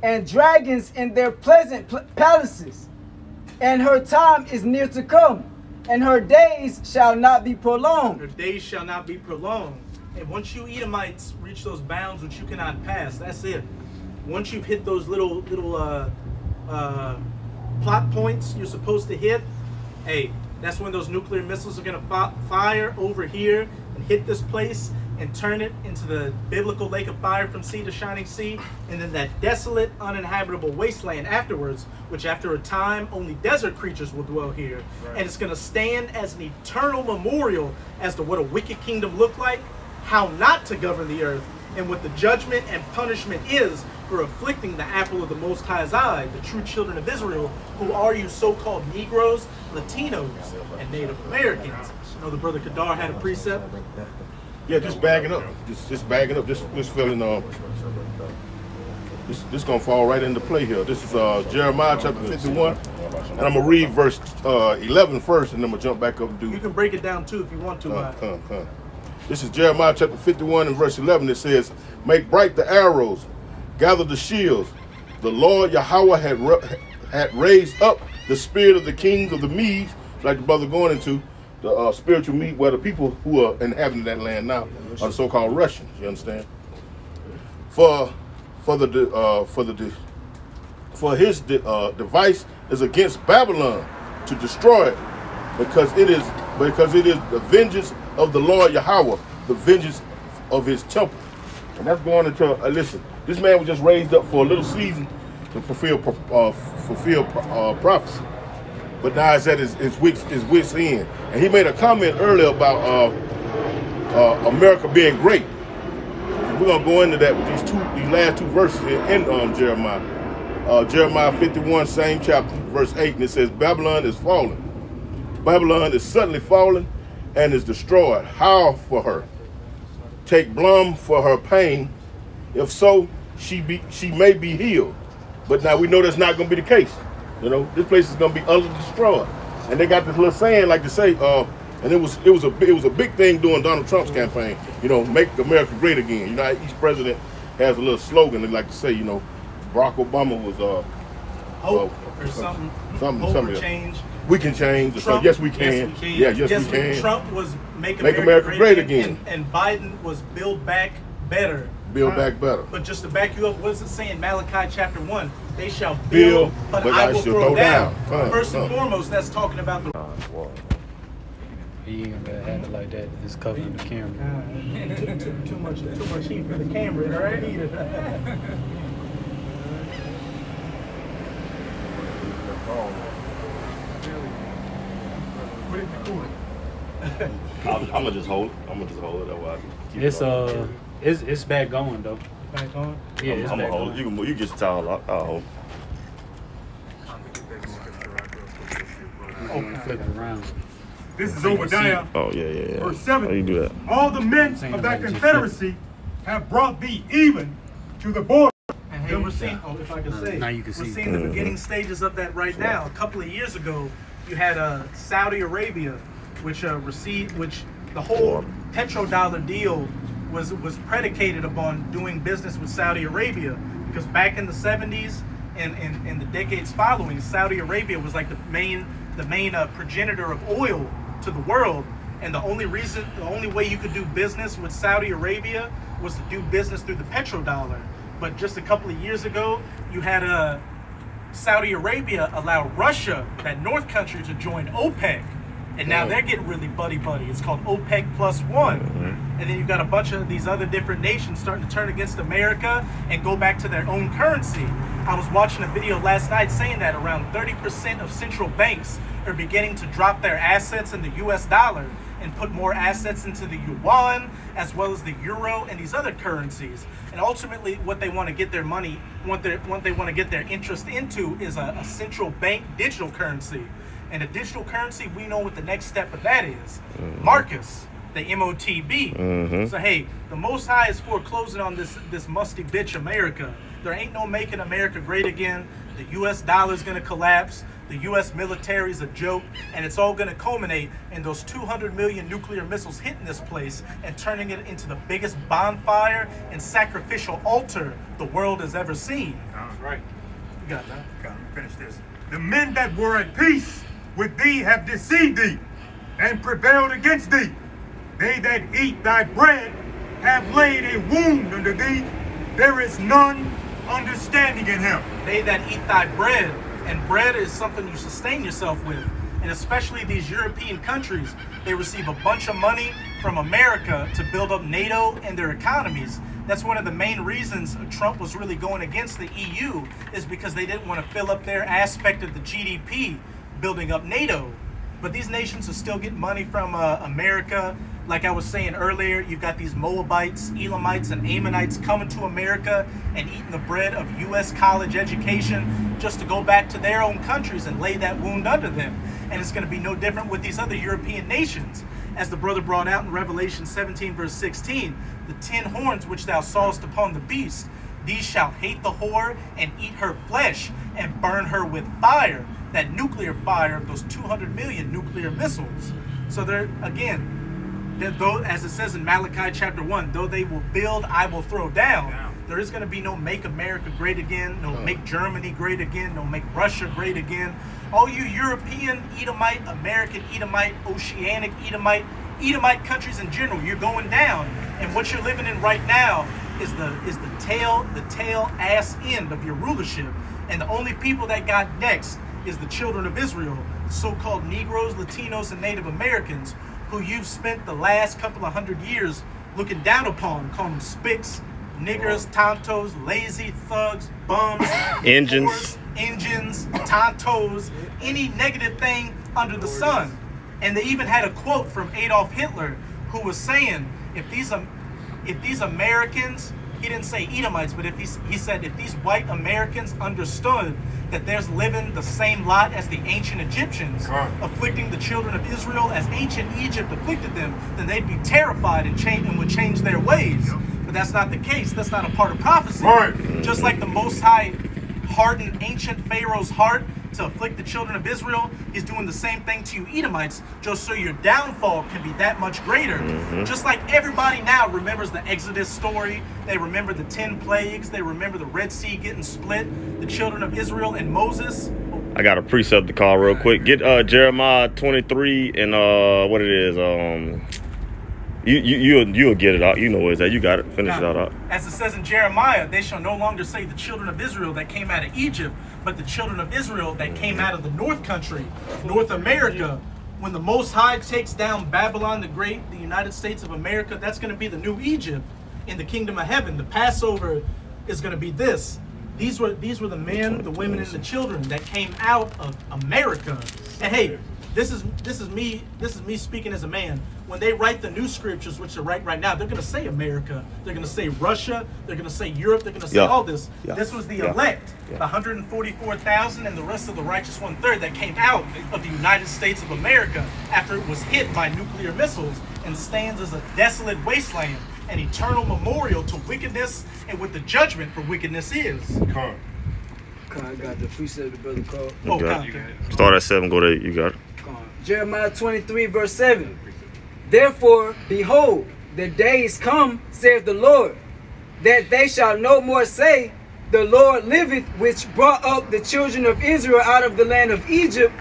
and dragons in their pleasant palaces. And her time is near to come, and her days shall not be prolonged. Her days shall not be prolonged. And once you Edomites reach those bounds which you cannot pass, that's it. Once you've hit those little plot points you're supposed to hit, hey, that's when those nuclear missiles are going to fire over here and hit this place and turn it into the biblical lake of fire from sea to shining sea, and then that desolate, uninhabitable wasteland afterwards, which after a time only desert creatures will dwell here. Right. And it's going to stand as an eternal memorial as to what a wicked kingdom looked like, how not to govern the earth, and what the judgment and punishment is for afflicting the apple of the Most High's eye, the true children of Israel, who are you so-called Negroes, Latinos, and Native Americans. You know, the brother Kadar had a precept. Yeah, just bagging up. Just bagging up. Just feeling this gonna fall right into play here. This is Jeremiah chapter 51, and I'm gonna read verse 11 first, and then I'm gonna jump back up and do. You can break it down too if you want to. Come. This is Jeremiah chapter 51 and verse 11. It says, "Make bright the arrows, gather the shields. The Lord Yahweh had raised up the spirit of the kings of the Medes," like the brother going into. The spiritual meat where the people who are inhabiting that land now are the so-called Russians. You understand? For his device is against Babylon to destroy it, because it is the vengeance of the Lord Yahweh, the vengeance of his temple. And that's going into listen. This man was just raised up for a little season to fulfill prophecy. But now it's at his wit's end. And he made a comment earlier about America being great. And we're gonna go into that with these last two verses in Jeremiah. Jeremiah 51, same chapter, verse 8, and it says, "Babylon is fallen. Babylon is suddenly fallen and is destroyed. Howl for her. Take blame for her pain. If so, she may be healed." But now we know that's not gonna be the case. You know, this place is gonna be utterly destroyed, and they got this little saying like to say, and it was a big thing during Donald Trump's campaign. You know, make America great again. You know, each president has a little slogan they like to say. You know, Barack Obama was hope or something. Hope or change. We can change. Trump, yes, we can. Yeah, yes, we can. Trump was make America great again. And Biden was build back better. Build back better. But just to back you up, what does it say in Malachi chapter 1? They shall Build, build, but I will shall throw down. Come, First and foremost, that's talking about the... He ain't gonna handle like that. Just covering the camera. Too much heat for the camera. It already heated. Put it in the cooler. I'm gonna just hold it. That way I can keep it on. It's back going though. Back on. Yeah, I'm it's gonna back hold it. going. You can move. You get your towel. I'll hold. Flip it around. This is Obadiah, Oh yeah. verse 7. How you do that? All the men of that confederacy have brought thee even to the border. And hey, we're seeing, if I can say, Now you can we're see. seeing the beginning stages of that right now. A couple of years ago, you had Saudi Arabia, which the whole petrodollar deal was predicated upon doing business with Saudi Arabia, because back in the 70s and the decades following, Saudi Arabia was like the main progenitor of oil to the world, and the only way you could do business with Saudi Arabia was to do business through the petrodollar. But just a couple of years ago, you had Saudi Arabia allow Russia, that North country, to join OPEC, and now they're getting really buddy-buddy. It's called OPEC +1. And then you've got a bunch of these other different nations starting to turn against America and go back to their own currency. I was watching a video last night saying that around 30% of central banks are beginning to drop their assets in the US dollar and put more assets into the yuan, as well as the euro and these other currencies. And ultimately, what they want to get their money, what they want to get their interest into, is a central bank digital currency. And a digital currency, we know what the next step of that is. Marcus, the MOTB. So hey, the Most High is foreclosing on this musty bitch America. There ain't no making America great again. The US dollar is going to collapse. The US military is a joke, and it's all going to culminate in those 200 million nuclear missiles hitting this place and turning it into the biggest bonfire and sacrificial altar the world has ever seen. Right. You got that? Finish this. The men that were at peace with thee have deceived thee and prevailed against thee. They that eat thy bread have laid a wound unto thee. There is none understanding in him. They that eat thy bread, and bread is something you sustain yourself with. And especially these European countries, they receive a bunch of money from America to build up NATO and their economies. That's one of the main reasons Trump was really going against the EU, is because they didn't want to fill up their aspect of the GDP building up NATO. But these nations are still getting money from America. Like I was saying earlier, you've got these Moabites, Elamites, and Ammonites coming to America and eating the bread of U.S. college education just to go back to their own countries and lay that wound under them. And it's going to be no different with these other European nations. As the brother brought out in Revelation 17, verse 16, the 10 horns which thou sawest upon the beast, these shall hate the whore and eat her flesh and burn her with fire, that nuclear fire of those 200 million nuclear missiles. So they're, again, though, as it says in Malachi chapter 1, though they will build, I will throw down. There is going to be no make America great again, no make Germany great again, no make Russia great again. All you European Edomite, American Edomite, Oceanic Edomite countries in general, you're going down. And what you're living in right now is the tail ass end of your rulership. And the only people that got next is the children of Israel, so-called Negroes, Latinos, and Native Americans, who you've spent the last couple of 100 years looking down upon, calling them spics, niggers, tontos, lazy thugs, bums, Engines. tontos, any negative thing under the sun. And they even had a quote from Adolf Hitler, who was saying, if these Americans, he didn't say Edomites, but he said if these white Americans understood that there's living the same lot as the ancient Egyptians, afflicting the children of Israel as ancient Egypt afflicted them, then they'd be terrified and would change their ways. But that's not the case. That's not a part of prophecy. Just like the Most High hardened ancient Pharaoh's heart to afflict the children of Israel, he's doing the same thing to you Edomites, just so your downfall can be that much greater. Just like everybody now remembers the Exodus story, they remember the 10 plagues, they remember the Red Sea getting split, the children of Israel and Moses. I got a precept to call real quick. Get Jeremiah 23 and what it is. You'll get it out. You know where's that. You got it. Finish it out. As it says in Jeremiah, they shall no longer say the children of Israel that came out of Egypt, but the children of Israel that came out of the North Country, North America. When the Most High takes down Babylon the Great, the United States of America, that's going to be the new Egypt in the kingdom of heaven. The Passover is going to be this. These were the men, the women, and the children that came out of America. And hey, this is me speaking as a man. When they write the new scriptures, which they write right now, they're going to say America. They're going to say Russia. They're going to say Europe. They're going to say all this. This was the elect, the 144,000 and the rest of the righteous 1/3 that came out of the United States of America after it was hit by nuclear missiles and stands as a desolate wasteland, an eternal memorial to wickedness and what the judgment for wickedness is. I got the precept of Brother Carl. Start at 7, go to 8. You got it. Jeremiah 23, verse 7. Therefore, behold, the days come, saith the Lord, that they shall no more say, the Lord liveth, which brought up the children of Israel out of the land of Egypt.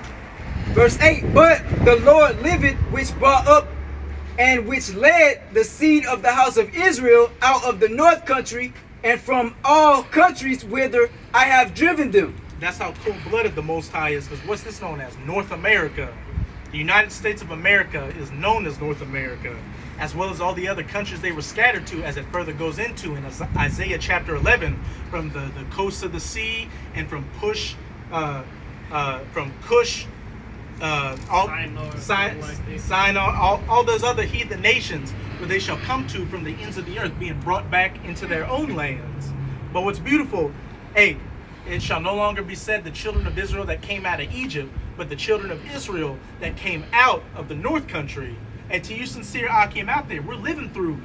Verse 8. But the Lord liveth, which brought up and which led the seed of the house of Israel out of the north country and from all countries whither I have driven them. That's how cold-blooded the Most High is, because what's this known as? North America. The United States of America is known as North America, as well as all the other countries they were scattered to, as it further goes into in Isaiah chapter 11, from the coast of the sea and from Cush, all those other heathen nations where they shall come to from the ends of the earth, being brought back into their own lands. But what's beautiful, hey, it shall no longer be said the children of Israel that came out of Egypt, but the children of Israel that came out of the north country. And to you sincere Akim out there, we're living through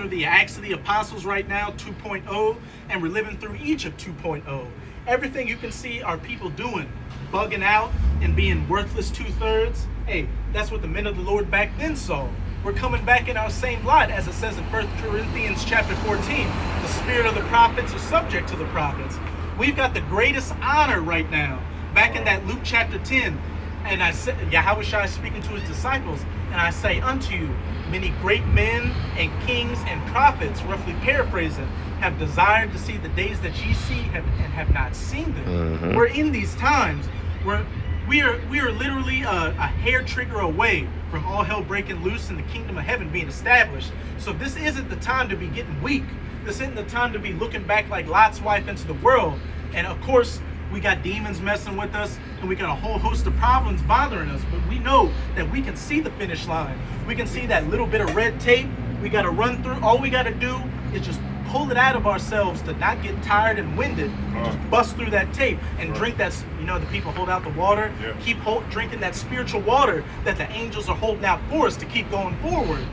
the Acts of the Apostles right now, 2.0, and we're living through Egypt 2.0. Everything you can see our people doing, bugging out and being worthless 2/3, hey, that's what the men of the Lord back then saw. We're coming back in our same lot, as it says in 1 Corinthians chapter 14. The spirit of the prophets are subject to the prophets. We've got the greatest honor right now. Back in that Luke chapter 10, and I said, Yahushua is speaking to his disciples, and I say unto you, many great men and kings and prophets, roughly paraphrasing, have desired to see the days that ye see and have not seen them. Mm-hmm. We're in these times where we are literally a hair trigger away from all hell breaking loose and the kingdom of heaven being established. So this isn't the time to be getting weak. This isn't the time to be looking back like Lot's wife into the world. And of course, we got demons messing with us, and we got a whole host of problems bothering us, but we know that we can see the finish line. We can see that little bit of red tape we got to run through. All we got to do is just pull it out of ourselves to not get tired and winded, and just bust through that tape and drink that, the people hold out the water, keep drinking that spiritual water that the angels are holding out for us to keep going forward.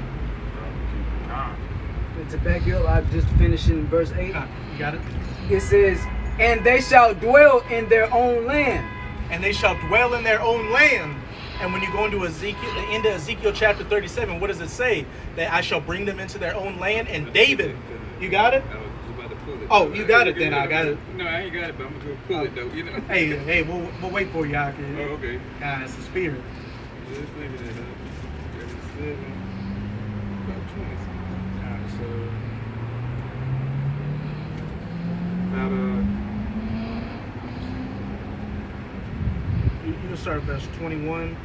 And to back you up, I just finished in verse 8. You got it? It says, and they shall dwell in their own land. And they shall dwell in their own land. And when you go into Ezekiel, the end of Ezekiel chapter 37, what does it say? That I shall bring them into their own land. And David, you got it? I was about to pull it. Oh, you got it then. I got it. No, I ain't got it, but I'm going to pull it though, Hey, we'll wait for you, Aki. Oh, okay. It's the spirit. Let's leave it at 37. About 20. About you can start verse 21,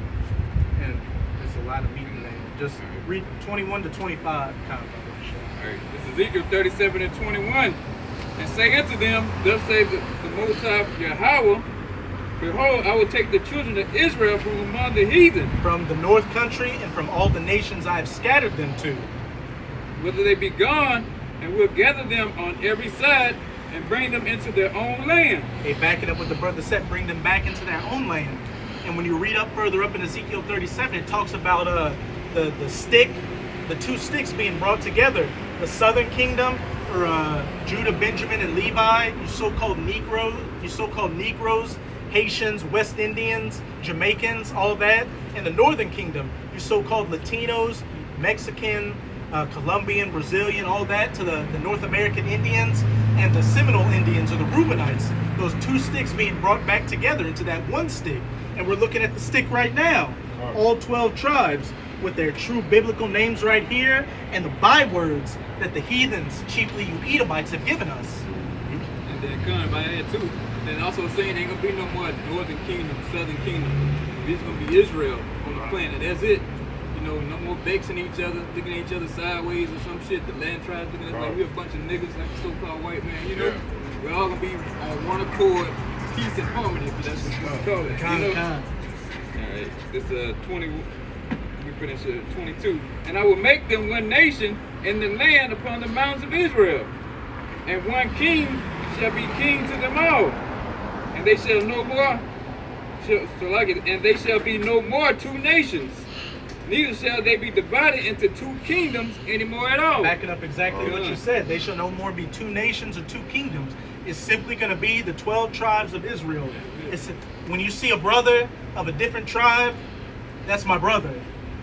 and there's a lot of meat in there. Just read 21 to 25. Alright, this is Ezekiel 37 and 21. And say unto them, thus saith the Most High Yahweh, behold, I will take the children of Israel from among the heathen, from the north country and from all the nations I have scattered them to, whether they be gone, and will gather them on every side, and bring them into their own land. Hey, backing up what the brother said, bring them back into their own land. And when you read further up in Ezekiel 37, it talks about the two sticks being brought together. The southern kingdom, or Judah, Benjamin, and Levi, you so-called Negroes, Haitians, West Indians, Jamaicans, all that. And the northern kingdom, you so-called Latinos, Mexican, Colombian, Brazilian, all that, to the North American Indians and the Seminole Indians, or the Reubenites. Those two sticks being brought back together into that one stick. And we're looking at the stick right now. All 12 tribes. with their true biblical names right here and the bywords that the heathens, chiefly you Edomites, have given us. And then coming by that too. Then also saying ain't gonna be no more northern kingdom, southern kingdom. This is gonna be Israel on the planet. That's it. You know, no more vexing each other, looking at each other sideways or some shit. The land tribes looking at us like we're a bunch of niggas, like the so-called white man. You know, we're all gonna be on one accord, peace and harmony. If that's what you call it. You know? All right, this 20. We finish 22. And I will make them one nation in the land upon the mountains of Israel, and one king shall be king to them all, and they shall no more. And they shall be no more two nations, neither shall they be divided into two kingdoms anymore at all. Backing up exactly what you said, they shall no more be two nations or two kingdoms. It's simply going to be the 12 tribes of Israel. When you see a brother of a different tribe, that's my brother.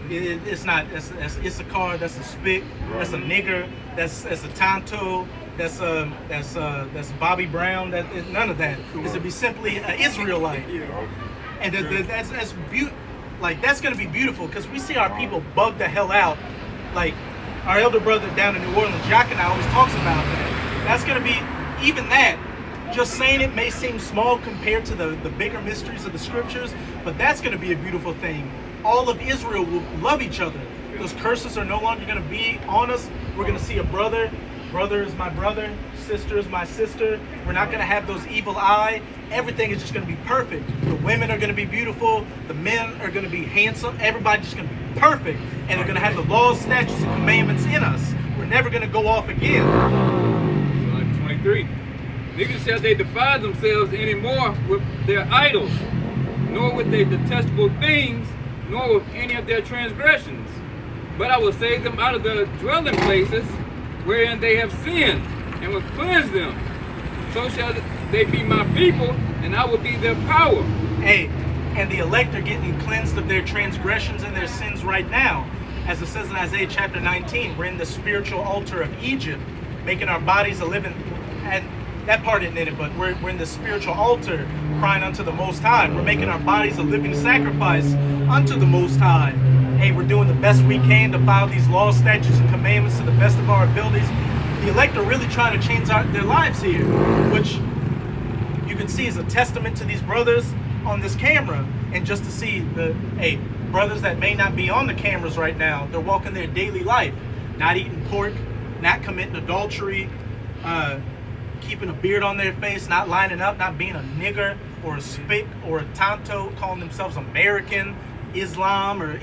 It's not. That's Issachar. That's a Spit. That's a nigger. That's a Tonto. That's Bobby Brown. None of that. It's to be simply an Israelite. And that's that's going to be beautiful because we see our people bug the hell out. Like our elder brother down in New Orleans, Jack and I always talks about that. That's going to be even that. Just saying it may seem small compared to the bigger mysteries of the scriptures, but that's going to be a beautiful thing. All of Israel will love each other. Those curses are no longer going to be on us. We're going to see a brother is my brother, sister is my sister. We're not going to have those evil eye. Everything is just going to be perfect. The women are going to be beautiful. The men are going to be handsome. Everybody's just going to be perfect. And they're going to have the laws, statutes, and commandments in us. We're never going to go off again. So 23. Neither shall they defile themselves anymore with their idols, nor with their detestable things, nor with any of their transgressions. But I will save them out of the dwelling places wherein they have sinned, and will cleanse them. So shall they be my people, and I will be their power. Hey, and the elect are getting cleansed of their transgressions and their sins right now. As it says in Isaiah chapter 19, we're in the spiritual altar of Egypt, making our bodies a living, and that part isn't in it, but we're in the spiritual altar, crying unto the Most High. We're making our bodies a living sacrifice unto the Most High. Hey, we're doing the best we can to follow these laws, statutes, and commandments to the best of our abilities. The elect are really trying to change their lives here, which you can see is a testament to these brothers on this camera. And just to see brothers that may not be on the cameras right now, they're walking their daily life, not eating pork, not committing adultery, keeping a beard on their face, not lining up, not being a nigger or a spick or a tonto, calling themselves American, Islam, or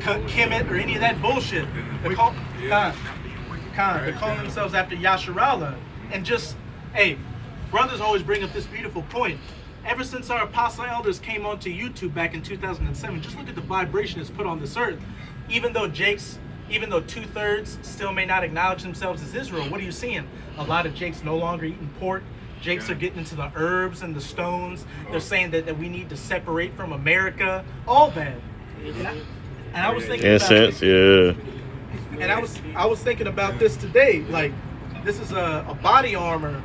Kemet, or any of that bullshit. They're calling themselves after Yasharallah. And just, brothers always bring up this beautiful point. Ever since our apostle elders came onto YouTube back in 2007, just look at the vibration it's put on this earth. Even though 2/3 still may not acknowledge themselves as Israel, what are you seeing? A lot of Jakes no longer eating pork. Jakes are getting into the herbs and the stones. They're saying that we need to separate from America. All that. And I was thinking And I was thinking about this today. Like, this is a body armor,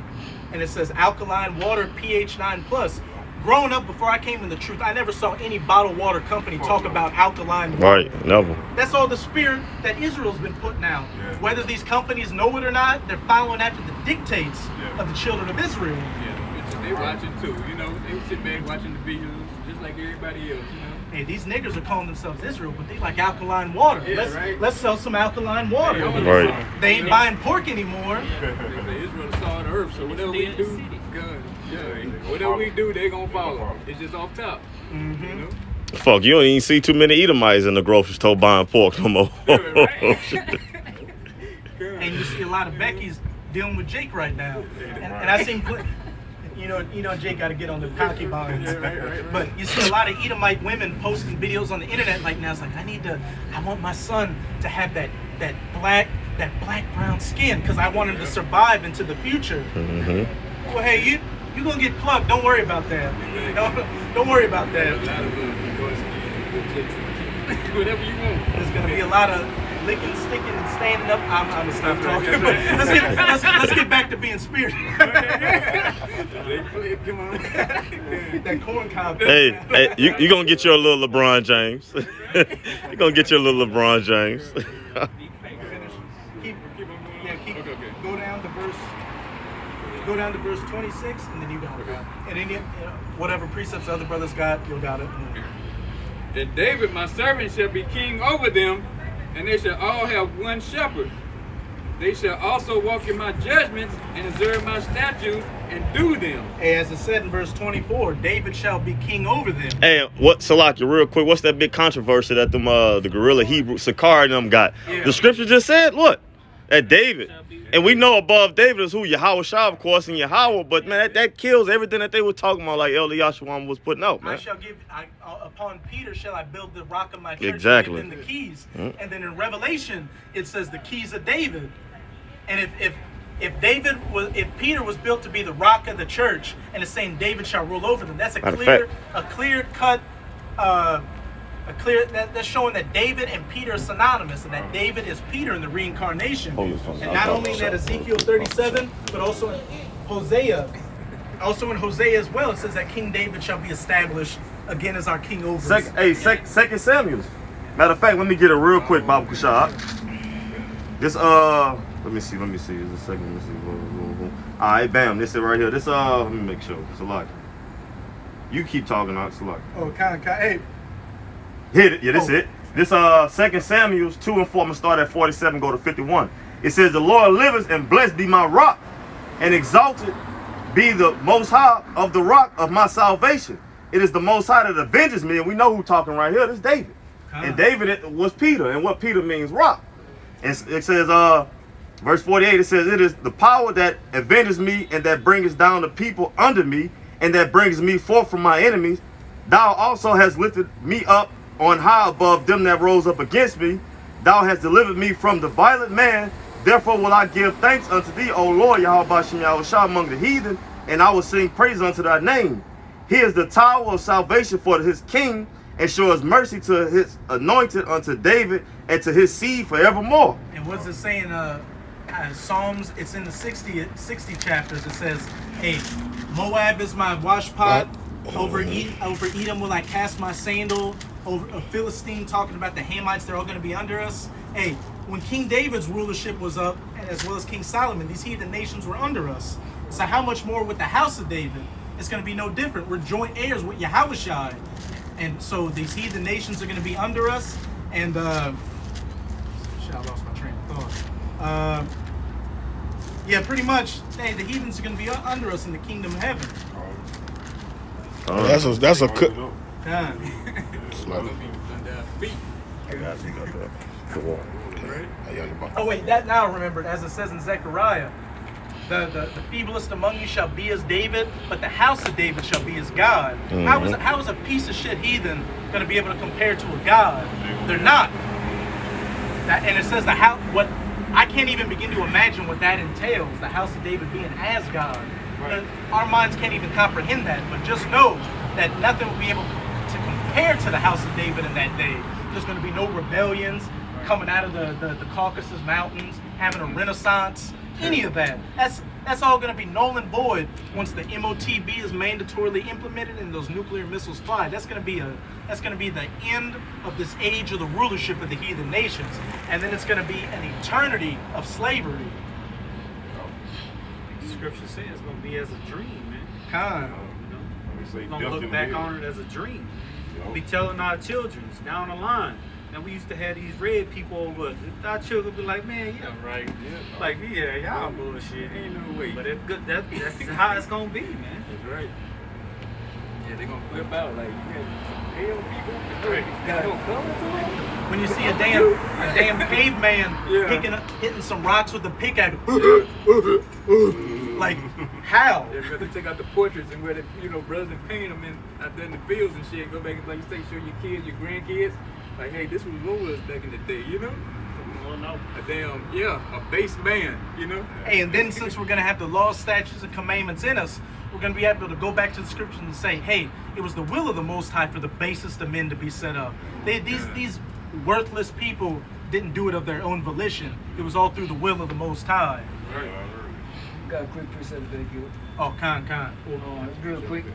and it says alkaline water pH 9+. Growing up, before I came in the truth, I never saw any bottled water company talk about alkaline water. Right, never. That's all the spirit that Israel's been putting out. Yeah. Whether these companies know it or not, they're following after the dictates of the children of Israel. Yeah, they watching too, you know. They sit back watching the videos, just like everybody else, you know. Hey, these niggers are calling themselves Israel, but they like alkaline water. Yeah, let's sell some alkaline water. Right. They ain't buying pork anymore. Israel saw the earth, so whatever we do, good. Yeah, whatever we do, they gonna follow. It's just off top. Mm-hmm. You know? Fuck, you don't even see too many Edomites in the grocery store buying pork no more. And you see a lot of Becky's dealing with Jake right now. And I seen, you know, Jake got to get on the pocky bonds. But you see a lot of Edomite women posting videos on the internet like now. It's like, I want my son to have that black brown skin because I want him to survive into the future. Mm-hmm. Well, hey, you gonna get plugged. Don't worry about that. Don't worry about that. Whatever you want. There's gonna be a lot of licking, sticking, and standing up. I'm gonna stop talking. Let's get back to being spirited. Come on. That corn cob. Hey, you gonna get your little LeBron James. You gonna get your little LeBron James. Go down to verse 26, and then you got it. And then whatever precepts the other brothers got, you got it. And David, my servant, shall be king over them, and they shall all have one shepherd. They shall also walk in my judgments and observe my statutes and do them. As it said in verse 24, David shall be king over them. Hey, what, Salakia, real quick, what's that big controversy that them the guerrilla Hebrew Sakar and them got? Yeah. The scripture just said, look, that David, and we know above David is who? Yahweh Shah, of course, and Yahweh, but man, that kills everything that they were talking about, like Elder Yahshua was putting out, man. Upon Peter shall I build the rock of my church, Exactly. and the keys. And then in Revelation, it says the keys of David. And if Peter was built to be the rock of the church, and it's saying David shall rule over them, that's that's showing that David and Peter are synonymous, and that David is Peter in the reincarnation. And not only in that Ezekiel 37, but also in Hosea. Also in Hosea as well, it says that King David shall be established again as our king over us. Second Samuel. Matter of fact, let me get it real quick, Baba Kushad. This let me see. Is it second? Let me see. All right, bam. This is right here. This let me make sure. It's a lot. You keep talking, it's a lot. Oh, hey. Hit it. Yeah, this it. This 2 Samuel 2 and 4. I'm gonna start at 47, go to 51. It says, "The Lord liveth, and blessed be my rock, and exalted be the Most High of the rock of my salvation. It is the Most High that avenges me." And we know who talking right here. This is David. And David was Peter, and what Peter means, rock. And it says, verse 48. It says, "It is the power that avenges me, and that bringeth down the people under me, and that brings me forth from my enemies. Thou also hast lifted me up on high above them that rose up against me. Thou hast delivered me from the violent man. Therefore will I give thanks unto thee, O Lord, Yahweh Shem Yahushua, among the heathen, and I will sing praise unto thy name. He is the tower of salvation for his king, and shows mercy to his anointed, unto David, and to his seed forevermore." And what's it saying? Psalms, it's in the 60 chapters. It says, "Hey, Moab is my washpot. Over Edom will I cast my sandal. Over a Philistine," talking about the Hamites, they're all going to be under us. Hey, when King David's rulership was up, as well as King Solomon, these heathen nations were under us. So how much more with the house of David? It's going to be no different. We're joint heirs with Yahweh Shai. And so these heathen nations are going to be under us. And I lost my train of thought. Yeah, pretty much. Hey, the heathens are going to be under us in the kingdom of heaven. That's a good. Oh wait, that now I remembered, as it says in Zechariah, the feeblest among you shall be as David, but the house of David shall be as God. How is a piece of shit heathen going to be able to compare to a God? They're not. And it says the house. What I can't even begin to imagine what that entails. The house of David being as God. Right. Our minds can't even comprehend that. But just know that nothing will be able to compare to the house of David in that day. There's going to be no rebellions coming out of the Caucasus Mountains, having a renaissance, any of that. That's all going to be null and void once the MOTB is mandatorily implemented and those nuclear missiles fly. That's going to be the end of this age of the rulership of the heathen nations, and then it's going to be an eternity of slavery. The scripture says it's going to be as a dream, man. Kind. We're going to look back on it as a dream. We'll be telling our children down the line. Now we used to have these red people over. Our children would be like, "Man, yeah, right, yeah, like yeah, y'all bullshit. Ain't no way." But it's good. That's how it's gonna be, man. That's right. Yeah, they're gonna flip out like hell people. When you see a damn caveman hitting some rocks with a pickaxe, like how? They're gonna take out the portraits and where they, brothers and paint them out there in the fields and shit. Go back and like you say, show your kids, your grandkids. Like, hey, this was what was back in the day, a base man, Hey, and then since we're going to have the laws, statutes, and commandments in us, we're going to be able to go back to the scriptures and say, hey, it was the will of the Most High for the basest of men to be set up. These worthless people didn't do it of their own volition. It was all through the will of the Most High. Got a quick precept very good. Oh, con. Real quick.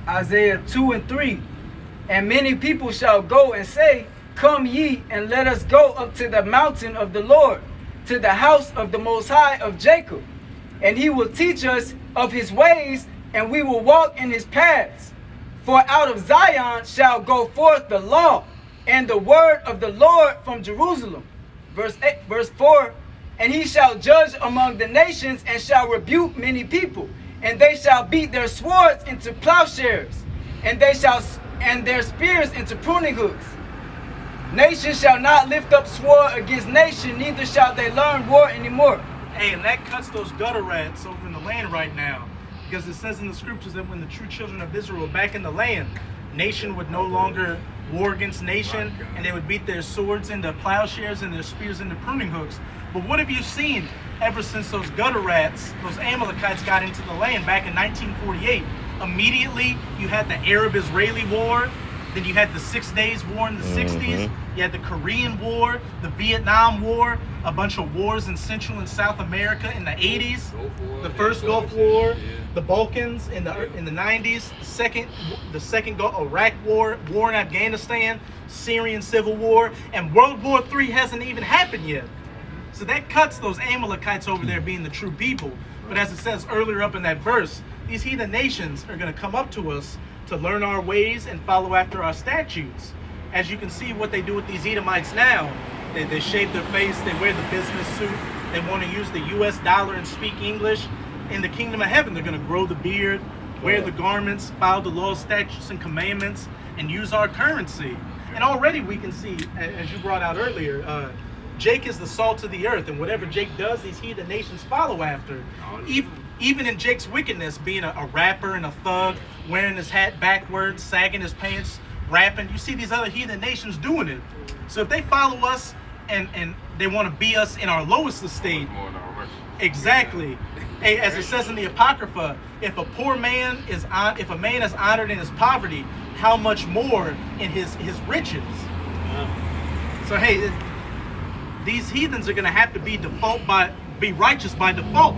Isaiah 2:3. And many people shall go and say, Come ye, and let us go up to the mountain of the Lord, to the house of the Most High of Jacob. And he will teach us of his ways, and we will walk in his paths. For out of Zion shall go forth the law, and the word of the Lord from Jerusalem. Verse 4. And he shall judge among the nations, and shall rebuke many people, and they shall beat their swords into plowshares, and their spears into pruning hooks. Nation shall not lift up sword against nation, neither shall they learn war anymore. Hey, and that cuts those gutter rats over in the land right now, because it says in the scriptures that when the true children of Israel were back in the land, nation would no longer war against nation, and they would beat their swords into plowshares and their spears into pruning hooks. But what have you seen ever since those gutter rats, those Amalekites, got into the land back in 1948? Immediately, you had the Arab-Israeli war, then you had the 6 Days War in the 60s, you had the Korean War, the Vietnam War, a bunch of wars in Central and South America in the 80s, the first Gulf War, the Balkans in the 90s, the second Iraq War, war in Afghanistan, Syrian Civil War, and World War III hasn't even happened yet. So that cuts those Amalekites over there being the true people. But as it says earlier up in that verse, these heathen nations are going to come up to us to learn our ways and follow after our statutes. As you can see what they do with these Edomites now, they shave their face, they wear the business suit, they want to use the US dollar and speak English. In the kingdom of heaven, they're going to grow the beard, wear the garments, follow the laws, statutes, and commandments, and use our currency. And already we can see, as you brought out earlier, Jake is the salt of the earth, and whatever Jake does, these heathen nations follow after. Even in Jake's wickedness, being a rapper and a thug, wearing his hat backwards, sagging his pants, rapping, you see these other heathen nations doing it. So if they follow us and they want to be us in our lowest estate, exactly. Hey, as it says in the Apocrypha, if a man is honored in his poverty, how much more in his riches? So hey, these heathens are going to have to be righteous by default.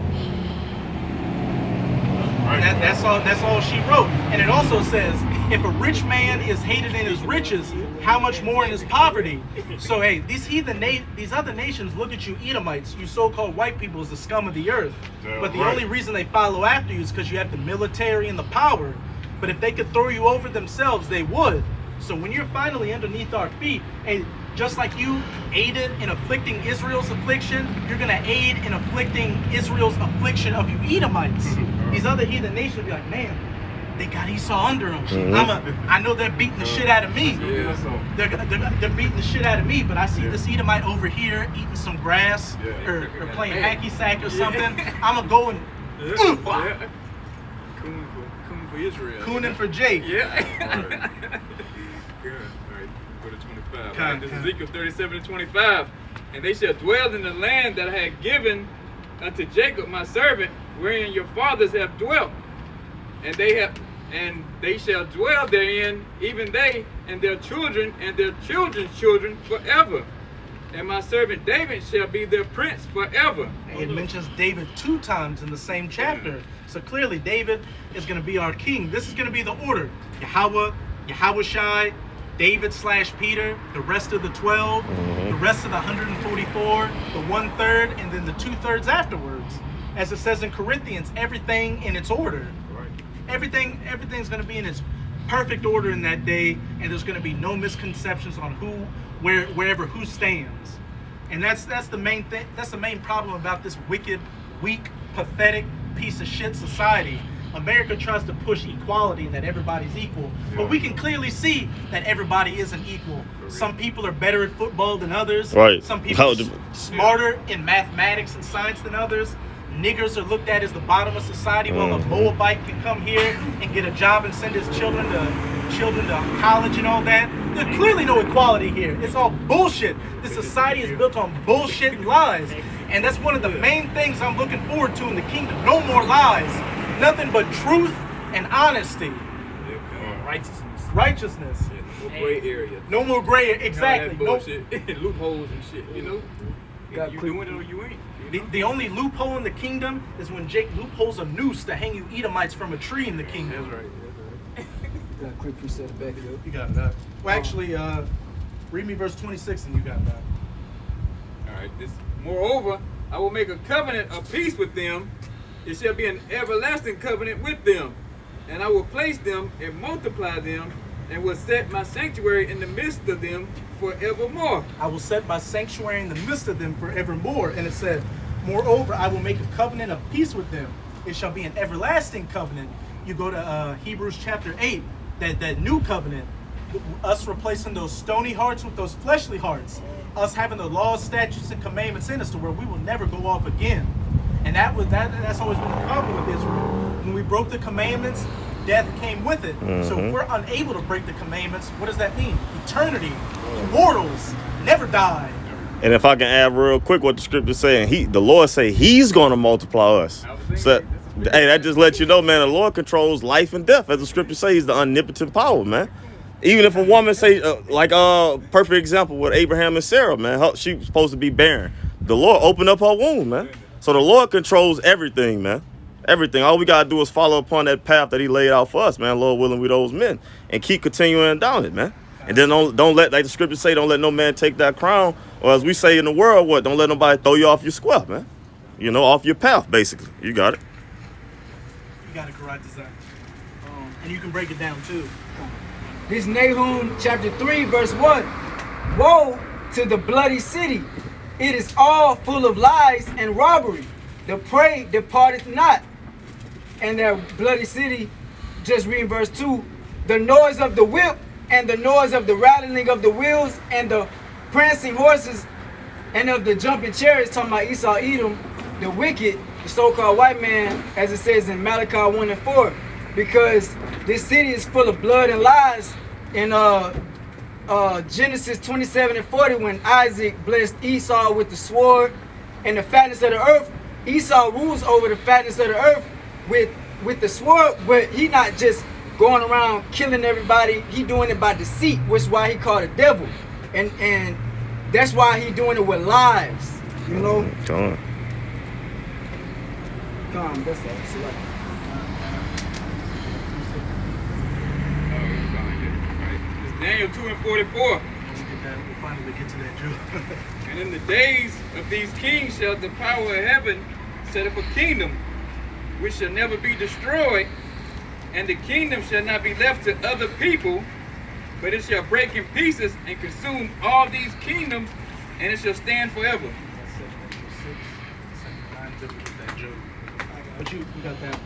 That's all she wrote. And it also says, if a rich man is hated in his riches, how much more in his poverty? So hey, these other nations look at you Edomites, you so-called white people, as the scum of the earth. But the only reason they follow after you is because you have the military and the power. But if they could throw you over themselves, they would. So when you're finally underneath our feet, hey, just like you aided in afflicting Israel's affliction, you're going to aid in afflicting Israel's affliction of you Edomites. These other heathen nations will be like, man, they got Esau under them. I know they're beating the shit out of me. They're beating the shit out of me, but I see this Edomite over here eating some grass or playing hacky sack or something. I'm going to go and... Coon for Israel. Cooning for Jake. Yeah. Good. All right, go to 25. Right, this is Ezekiel 37:25. And they shall dwell in the land that I had given unto Jacob my servant, wherein your fathers have dwelt. And they shall dwell therein, even they and their children and their children's children forever. And my servant David shall be their prince forever. It mentions David 2 times in the same chapter. So clearly David is going to be our king. This is going to be the order. Yahweh, Yahushai, David/Peter, the rest of the 12, the rest of the 144, the 1/3, and then the 2/3 afterwards. As it says in Corinthians, everything in its order. Everything's going to be in its perfect order in that day, and there's going to be no misconceptions on wherever who stands. And that's the main thing. That's the main problem about this wicked, weak, pathetic piece of shit society. America tries to push equality and that everybody's equal, but we can clearly see that everybody isn't equal. Some people are better at football than others. Right. Some people are smarter in mathematics and science than others. Niggers are looked at as the bottom of society, while a Moabite can come here and get a job and send his children to college and all that. There's clearly no equality here. It's all bullshit. This society is built on bullshit and lies. And that's one of the main things I'm looking forward to in the kingdom. No more lies. Nothing but truth and honesty. Righteousness. Righteousness. more gray area. No more gray area. Exactly. No bullshit. Loopholes and shit. You know. Got You quick- doing it or you ain't. The only loophole in the kingdom is when Jake loopholes a noose to hang you Edomites from a tree in the kingdom. That's right. Got a quick precept to back it up. You got that. Well, actually, read me verse 26 and you got that. All right. Moreover, I will make a covenant of peace with them. It shall be an everlasting covenant with them, and I will place them and multiply them, and will set my sanctuary in the midst of them forevermore. I will set my sanctuary in the midst of them forevermore. And it said, moreover, I will make a covenant of peace with them. It shall be an everlasting covenant. You go to Hebrews chapter 8, that new covenant, us replacing those stony hearts with those fleshly hearts, us having the laws, statutes, and commandments in us to where we will never go off again. And that's always been the problem with Israel. When we broke the commandments, death came with it. So if we're unable to break the commandments, what does that mean? Eternity, immortals, never die. And if I can add real quick what the scripture's saying, the Lord say he's going to multiply us. So, hey, that just lets you know, man, the Lord controls life and death. As the scripture says, he's the omnipotent power, man. Even if a woman say, perfect example with Abraham and Sarah, man, she was supposed to be barren. The Lord opened up her womb, man. So the Lord controls everything, man. Everything. All we got to do is follow upon that path that he laid out for us, man. Lord willing, we those men. And keep continuing down it, man. And then don't let, like the scriptures say, don't let no man take that crown. Or as we say in the world, don't let nobody throw you off your square, man. You know, off your path, basically. You got it. You got a garage design. And you can break it down, too. This Nahum chapter 3 verse 1. Woe to the bloody city. It is all full of lies and robbery. The prey departeth not. And that bloody city, just reading verse 2. The noise of the whip and the noise of the rattling of the wheels and the prancing horses and of the jumping chariots, talking about Esau, Edom, the wicked, the so-called white man, as it says in Malachi 1 and 4. Because this city is full of blood and lies. In Genesis 27 and 40, when Isaac blessed Esau with the sword and the fatness of the earth, Esau rules over the fatness of the earth with the sword, but he not just going around killing everybody. He doing it by deceit, which is why he called it devil. And that's why he doing it with lies, you know? Come on, that's it. Daniel 2 and 44. We'll finally get to that, Joe. And in the days of these kings shall the power of heaven set up a kingdom which shall never be destroyed, and the kingdom shall not be left to other people, but it shall break in pieces and consume all these kingdoms, and it shall stand forever. But you got that.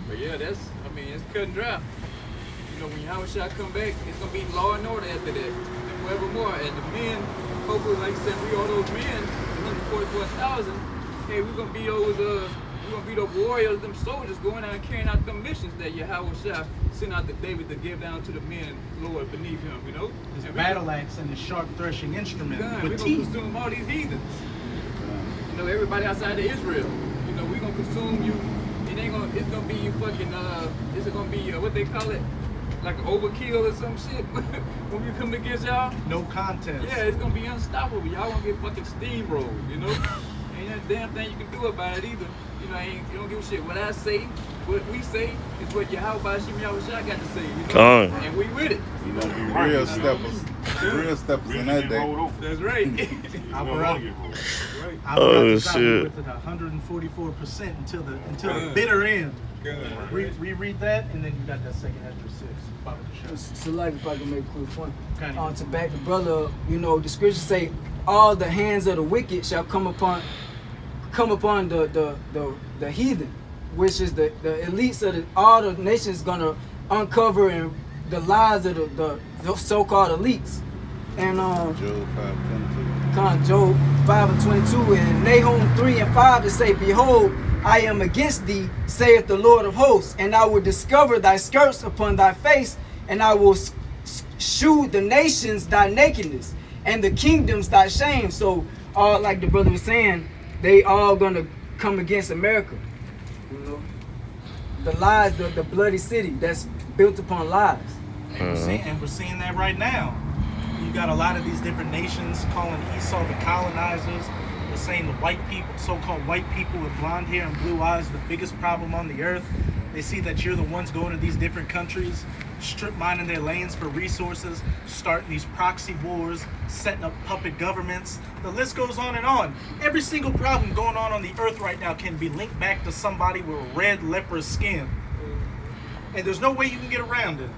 But yeah, it's cut and dry. You know, when Yahushua come back, it's gonna be law and order after that, and forevermore. And the men, hopefully, like I said, we all those men, 144,000. Hey, we're gonna be those warriors, them soldiers going out and carrying out them missions that Yahushua sent out to David to give down to the men, Lord, beneath him. You know, his battle axe and his sharp threshing instrument we're with gonna teeth. consume all these heathens. You know, everybody outside of Israel. You know, we're gonna consume you. It's gonna be fucking. It's gonna be what they call it. Like an overkill or some shit when we come against y'all. No contest. Yeah, it's gonna be unstoppable. Y'all gonna get fucking steamrolled, you know? Ain't a damn thing you can do about it either. You know, you don't give a shit. What I say, what we say, is what Yahweh Shim Yahushua got to say, you know? And we with it. You know, be real steppers in that day. That's right. Oh shit. With it 144% until the bitter end. Reread that, and then you got that second after 6. So like, if I can make a quick point, to back the brother up, you know, the scriptures say, all the hands of the wicked shall come upon the heathen, which is the elites of all the nations gonna uncover and the lies of the so-called elites. And Job 5 and 22 and Nahum 3 and 5 to say, behold, I am against thee, saith the Lord of hosts, and I will discover thy skirts upon thy face, and I will shew the nations thy nakedness, and the kingdoms thy shame. So, like the brother was saying, they all gonna come against America. You know, the lies, the bloody city that's built upon lies. And we're seeing that right now. You got a lot of these different nations calling Esau the colonizers. They're saying the white people, so-called white people with blonde hair and blue eyes, are the biggest problem on the earth. They see that you're the ones going to these different countries, strip mining their lands for resources, starting these proxy wars, setting up puppet governments. The list goes on and on. Every single problem going on the earth right now can be linked back to somebody with red leprous skin. And there's no way you can get around it.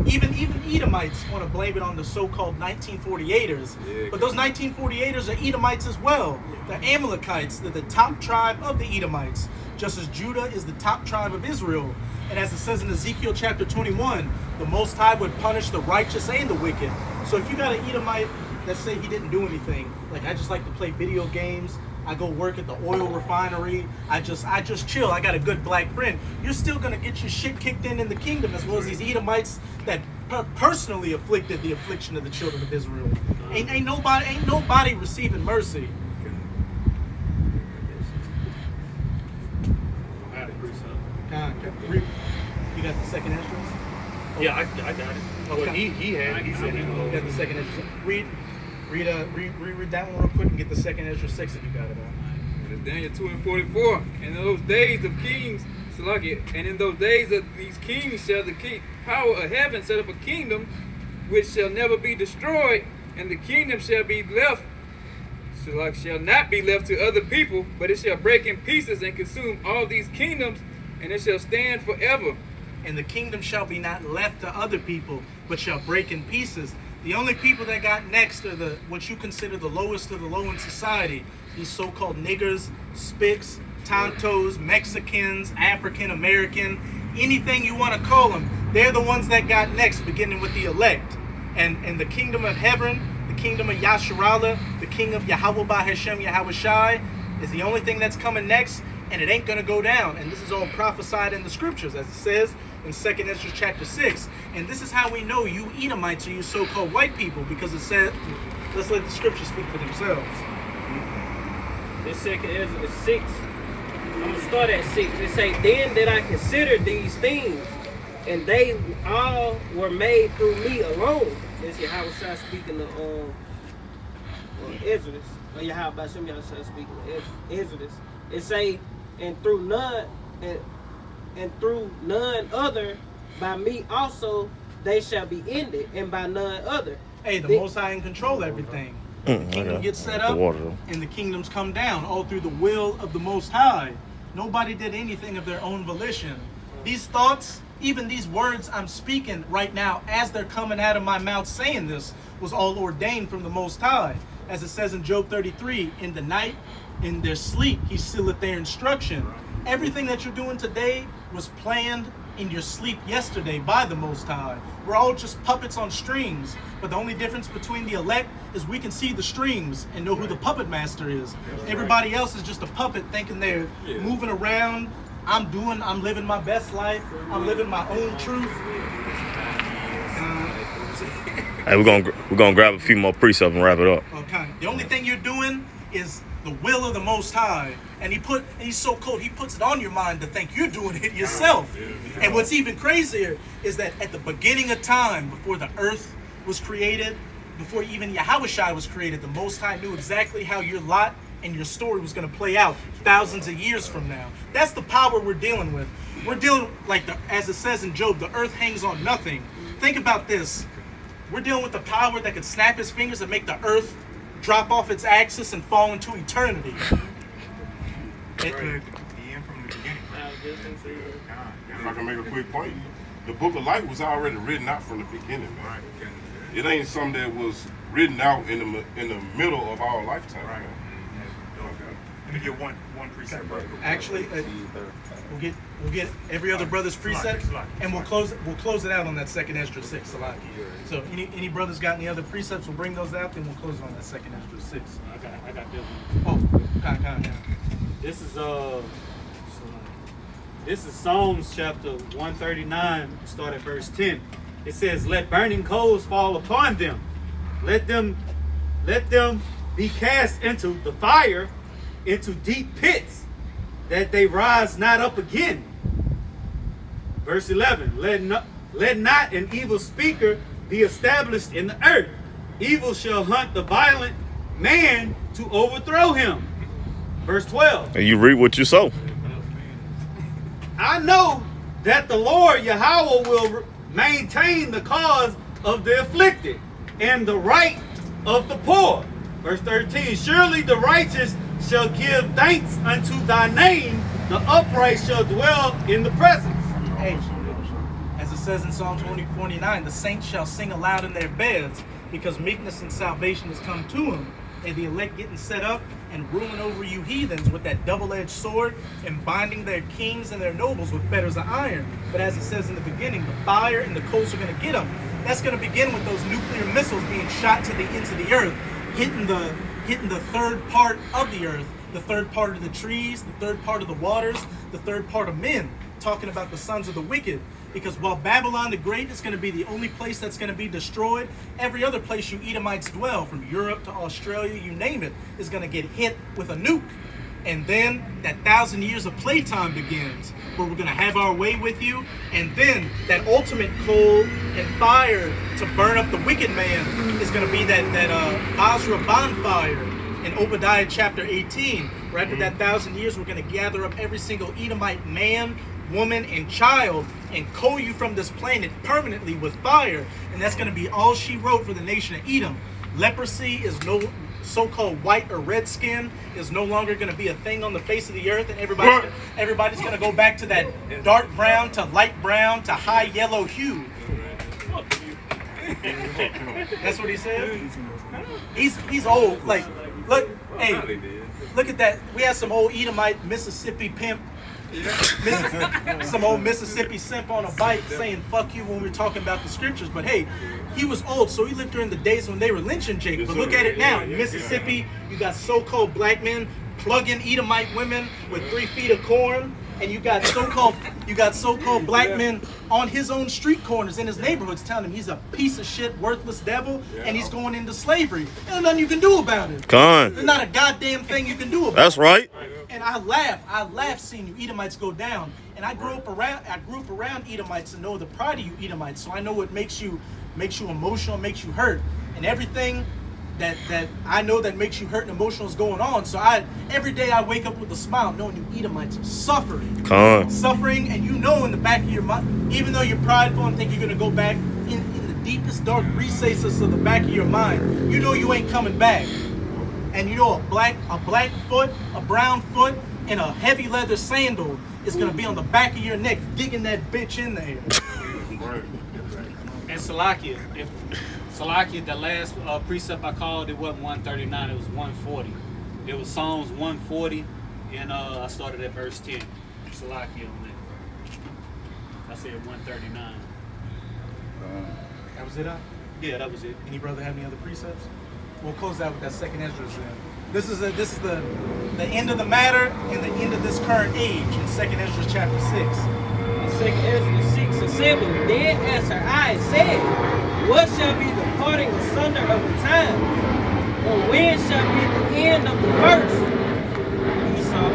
Even Edomites want to blame it on the so-called 1948ers. But those 1948ers are Edomites as well. The Amalekites, they're the top tribe of the Edomites, just as Judah is the top tribe of Israel. And as it says in Ezekiel chapter 21, the Most High would punish the righteous and the wicked. So if you got an Edomite that say he didn't do anything, like I just like to play video games, I go work at the oil refinery, I just chill, I got a good black friend, you're still gonna get your shit kicked in the kingdom, as well as these Edomites that personally afflicted the affliction of the children of Israel. Ain't nobody receiving mercy. You got the second entrance? Yeah, I got it. Okay. Well, he said he got the second entrance. Read that one real quick and get the second Ezra 6 if you got it on. It's Daniel 2:44. And in those days of kings, and in those days of these kings shall the power of heaven set up a kingdom which shall never be destroyed, and the kingdom shall not be left to other people, but it shall break in pieces and consume all these kingdoms, and it shall stand forever. And the kingdom shall be not left to other people, but shall break in pieces. The only people that got next are what you consider the lowest of the low in society. These so-called niggers, spics, tontos, Mexicans, African American, anything you want to call them. They're the ones that got next, beginning with the elect. And the kingdom of heaven, the kingdom of Yasharallah, the king of Yahweh by Hashem Yahweh Shai, is the only thing that's coming next, and it ain't going to go down. And this is all prophesied in the scriptures, as it says in 2 Ezra chapter 6. And this is how we know you Edomites are you so-called white people, because it says, let's let the scriptures speak for themselves. This 2 Ezra 6, I'm going to start at 6. It say, then did I consider these things, and they all were made through me alone. That's Yahweh Shai speaking to Ezra. Or Yahweh Bashem Yahweh Shai speaking to Ezra. It say, and through none other, by me also they shall be ended, and by none other. Hey, the Most High can control everything. The kingdom gets set up, and the kingdoms come down, all through the will of the Most High. Nobody did anything of their own volition. These thoughts, even these words I'm speaking right now, as they're coming out of my mouth saying this, was all ordained from the Most High. As it says in Job 33, in the night, in their sleep, he sealeth their instruction. Everything that you're doing today was planned in your sleep yesterday by the Most High. We're all just puppets on strings, but the only difference between the elect is we can see the strings and know who the puppet master is. Everybody else is just a puppet thinking they're moving around. I'm living my best life. I'm living my own truth. Hey, we're gonna grab a few more precepts and wrap it up. Okay. The only thing you're doing is the will of the Most High, and he's so cold, he puts it on your mind to think you're doing it yourself. And what's even crazier is that at the beginning of time, before the earth was created, before even Yahweh Shai was created, the Most High knew exactly how your lot and your story was going to play out thousands of years from now. That's the power we're dealing with. We're dealing, as it says in Job, the earth hangs on nothing. Think about this. We're dealing with the power that could snap his fingers and make the earth drop off its axis and fall into eternity. The end from the beginning. If I can make a quick point, the book of life was already written out from the beginning, man. It ain't something that was written out in the middle of our lifetime. Right. Let me get one precept. Actually, we'll get every other brother's precept, and we'll close it out on that 2 Ezra 6, Salaki. So any brothers got any other precepts, we'll bring those out, then we'll close it on that 2 Ezra 6. I got this one. Oh, kind. This is Psalms chapter 139, start at verse 10. It says, let burning coals fall upon them. Let them be cast into the fire, into deep pits, that they rise not up again. Verse 11, Let not an evil speaker be established in the earth. Evil shall hunt the violent man to overthrow him. Verse 12. And you reap what you sow. I know that the Lord Yahweh will maintain the cause of the afflicted and the right of the poor. Verse 13. Surely the righteous shall give thanks unto thy name. The upright shall dwell in the presence. Hey, as it says in Psalm 49, the saints shall sing aloud in their beds, because meekness and salvation has come to them, and the elect getting set up and ruling over you heathens with that double-edged sword and binding their kings and their nobles with fetters of iron. But as it says in the beginning, the fire and the coals are going to get them. That's going to begin with those nuclear missiles being shot into the earth, hitting the third part of the earth, the third part of the trees, the third part of the waters, the third part of men, talking about the sons of the wicked. Because while Babylon the Great is going to be the only place that's going to be destroyed, every other place you Edomites dwell, from Europe to Australia, you name it, is going to get hit with a nuke. And then that 1,000 years of playtime begins, where we're going to have our way with you. And then that ultimate coal and fire to burn up the wicked man is going to be that Basra bonfire in Obadiah chapter 18. Where after that 1,000 years, we're going to gather up every single Edomite man, woman, and child and coal you from this planet permanently with fire. And that's going to be all she wrote for the nation of Edom. Leprosy is no so-called white or red skin is no longer going to be a thing on the face of the earth, and everybody's going to go back to that dark brown to light brown to high yellow hue. That's what he said. He's old. Like, look, hey, look at that. We had some old Edomite Mississippi pimp, some old Mississippi simp on a bike saying "fuck you" when we were talking about the scriptures. But hey, he was old, so he lived during the days when they were lynching Jake. But look at it now. In Mississippi, you got so-called black men plugging Edomite women with 3 feet of corn, and you got so-called black men on his own street corners in his neighborhoods telling him he's a piece of shit, worthless devil, and he's going into slavery. There's nothing you can do about it. There's not a goddamn thing you can do about it. That's right. And I laugh seeing you Edomites go down. And I grew up around Edomites and know the pride of you Edomites. So I know what makes you emotional, makes you hurt. And everything that I know that makes you hurt and emotional is going on. So every day I wake up with a smile knowing you Edomites are suffering. Suffering, and you know in the back of your mind, even though you're prideful and think you're gonna go back in the deepest dark recesses of the back of your mind, you know you ain't coming back. And you know a black foot, a brown foot, and a heavy leather sandal is gonna be on the back of your neck, digging that bitch in there. And Salakia, the last precept I called, it wasn't 139, it was 140. It was Psalms 140, and I started at verse 10. Salakia on that. I said 139. That was it, huh? Yeah, that was it. Any brother have any other precepts? We'll close out with that second Ezra then. This is the end of the matter and the end of this current age in second Ezra chapter 6. In second Ezra 6 and 7, then answered I and said, what shall be the parting asunder of the time? Or when shall be the end of the first? Esau,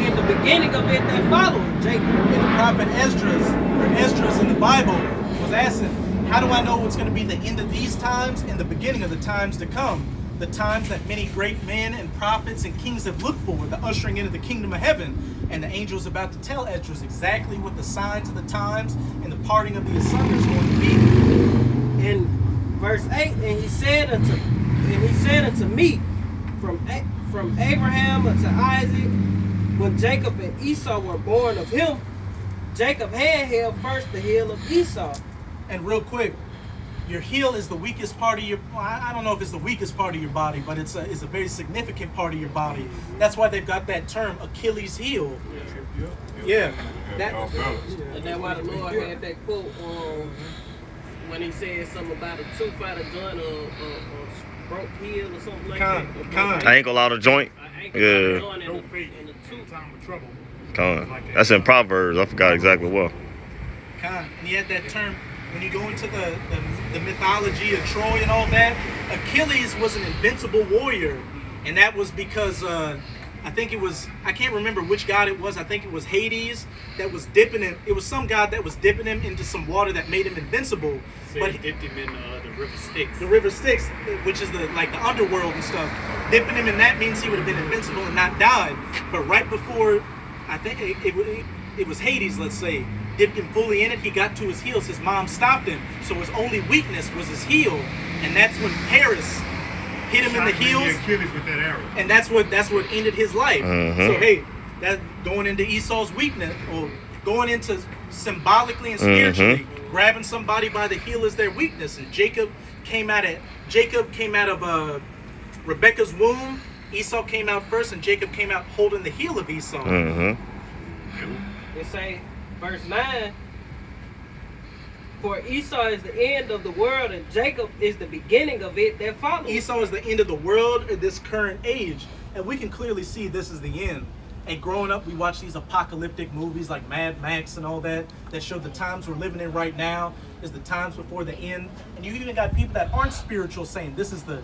in the beginning of it that followed, Jacob. And the prophet Esdras in the Bible was asking, how do I know what's going to be the end of these times and the beginning of the times to come? The times that many great men and prophets and kings have looked for, the ushering into the kingdom of heaven. And the angel is about to tell Esdras exactly what the signs of the times and the parting of the asunder is going to be. In verse 8, and he said unto me, from Abraham unto Isaac, when Jacob and Esau were born of him, Jacob had held first the heel of Esau. And real quick, your heel is the weakest part of your, I don't know if it's the weakest part of your body, but it's a very significant part of your body. That's why they've got that term, Achilles heel. Yeah. And that's why the Lord had that quote when he said something about a tooth out of gun or broke heel or something like that. Ankle out of joint. Yeah. That's in Proverbs. I forgot exactly what. And he had that term. When you go into the mythology of Troy and all that, Achilles was an invincible warrior, and that was because I think it was, I can't remember which god it was. I think it was Hades that was dipping him. It was some god that was dipping him into some water that made him invincible. So but he dipped him in the river Styx. the river Styx, which is the underworld and stuff. Dipping him in that means he would have been invincible and not died. But right before, I think it was Hades, let's say, dipped him fully in it. He got to his heels. His mom stopped him. So his only weakness was his heel, and that's when Paris hit him in the heels, Achilles with that arrow. and that's what ended his life. So hey, that going into Esau's weakness, or going into symbolically and spiritually, grabbing somebody by the heel is their weakness. And Jacob came out of Rebekah's womb. Esau came out first, and Jacob came out holding the heel of Esau. It say, verse 9, for Esau is the end of the world, and Jacob is the beginning of it that follows. Esau is the end of the world at this current age, and we can clearly see this is the end. And growing up, we watch these apocalyptic movies like Mad Max and all that show the times we're living in right now is the times before the end. And you even got people that aren't spiritual saying this is the,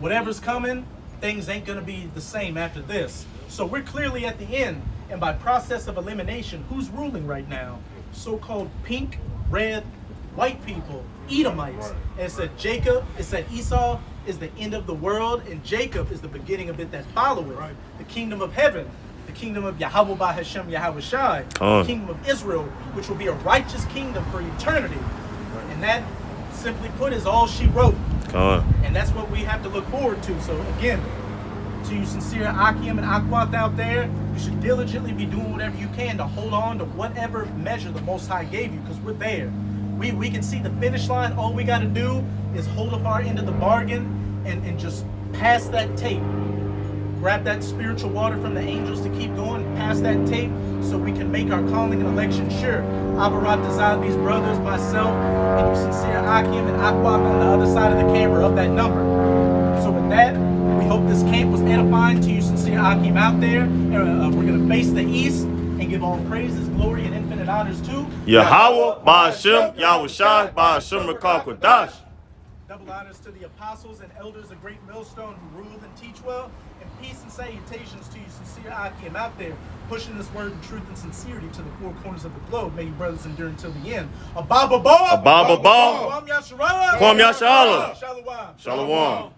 whatever's coming, things ain't gonna be the same after this. So we're clearly at the end, and by process of elimination, who's ruling right now? So-called pink, red, white people, Edomites. And it said Esau is the end of the world, and Jacob is the beginning of it that followeth. The kingdom of heaven, the kingdom of Yahweh by Hashem Yahweh Shai, the kingdom of Israel, which will be a righteous kingdom for eternity. And that, simply put, is all she wrote. And that's what we have to look forward to. So again, to you sincere Akim and Aquath out there, you should diligently be doing whatever you can to hold on to whatever measure the Most High gave you, because we're there. We can see the finish line. All we got to do is hold up our end of the bargain and just pass that tape. Grab that spiritual water from the angels to keep going, pass that tape so we can make our calling and election sure. Abarat designed these brothers, myself, and you sincere Akim and Aquath on the other side of the camera of that number. So with that, we hope this camp was edifying to you sincere Akim out there. And we're going to face the east and give all praises, glory, and infinite honors to Yahweh, Ba'ashem, Yahweh Shai, Ba'ashem Rakakwadash. Double honors to the apostles and elders of Great Millstone who rule and teach well. And peace and salutations to you sincere Akim out there, pushing this word of truth and sincerity to the four corners of the globe. May you brothers endure until the end. Ababa Ba! Ababa Ba! Kwam Yasharallah! Kwam Yasharallah! Shalom! Shalom.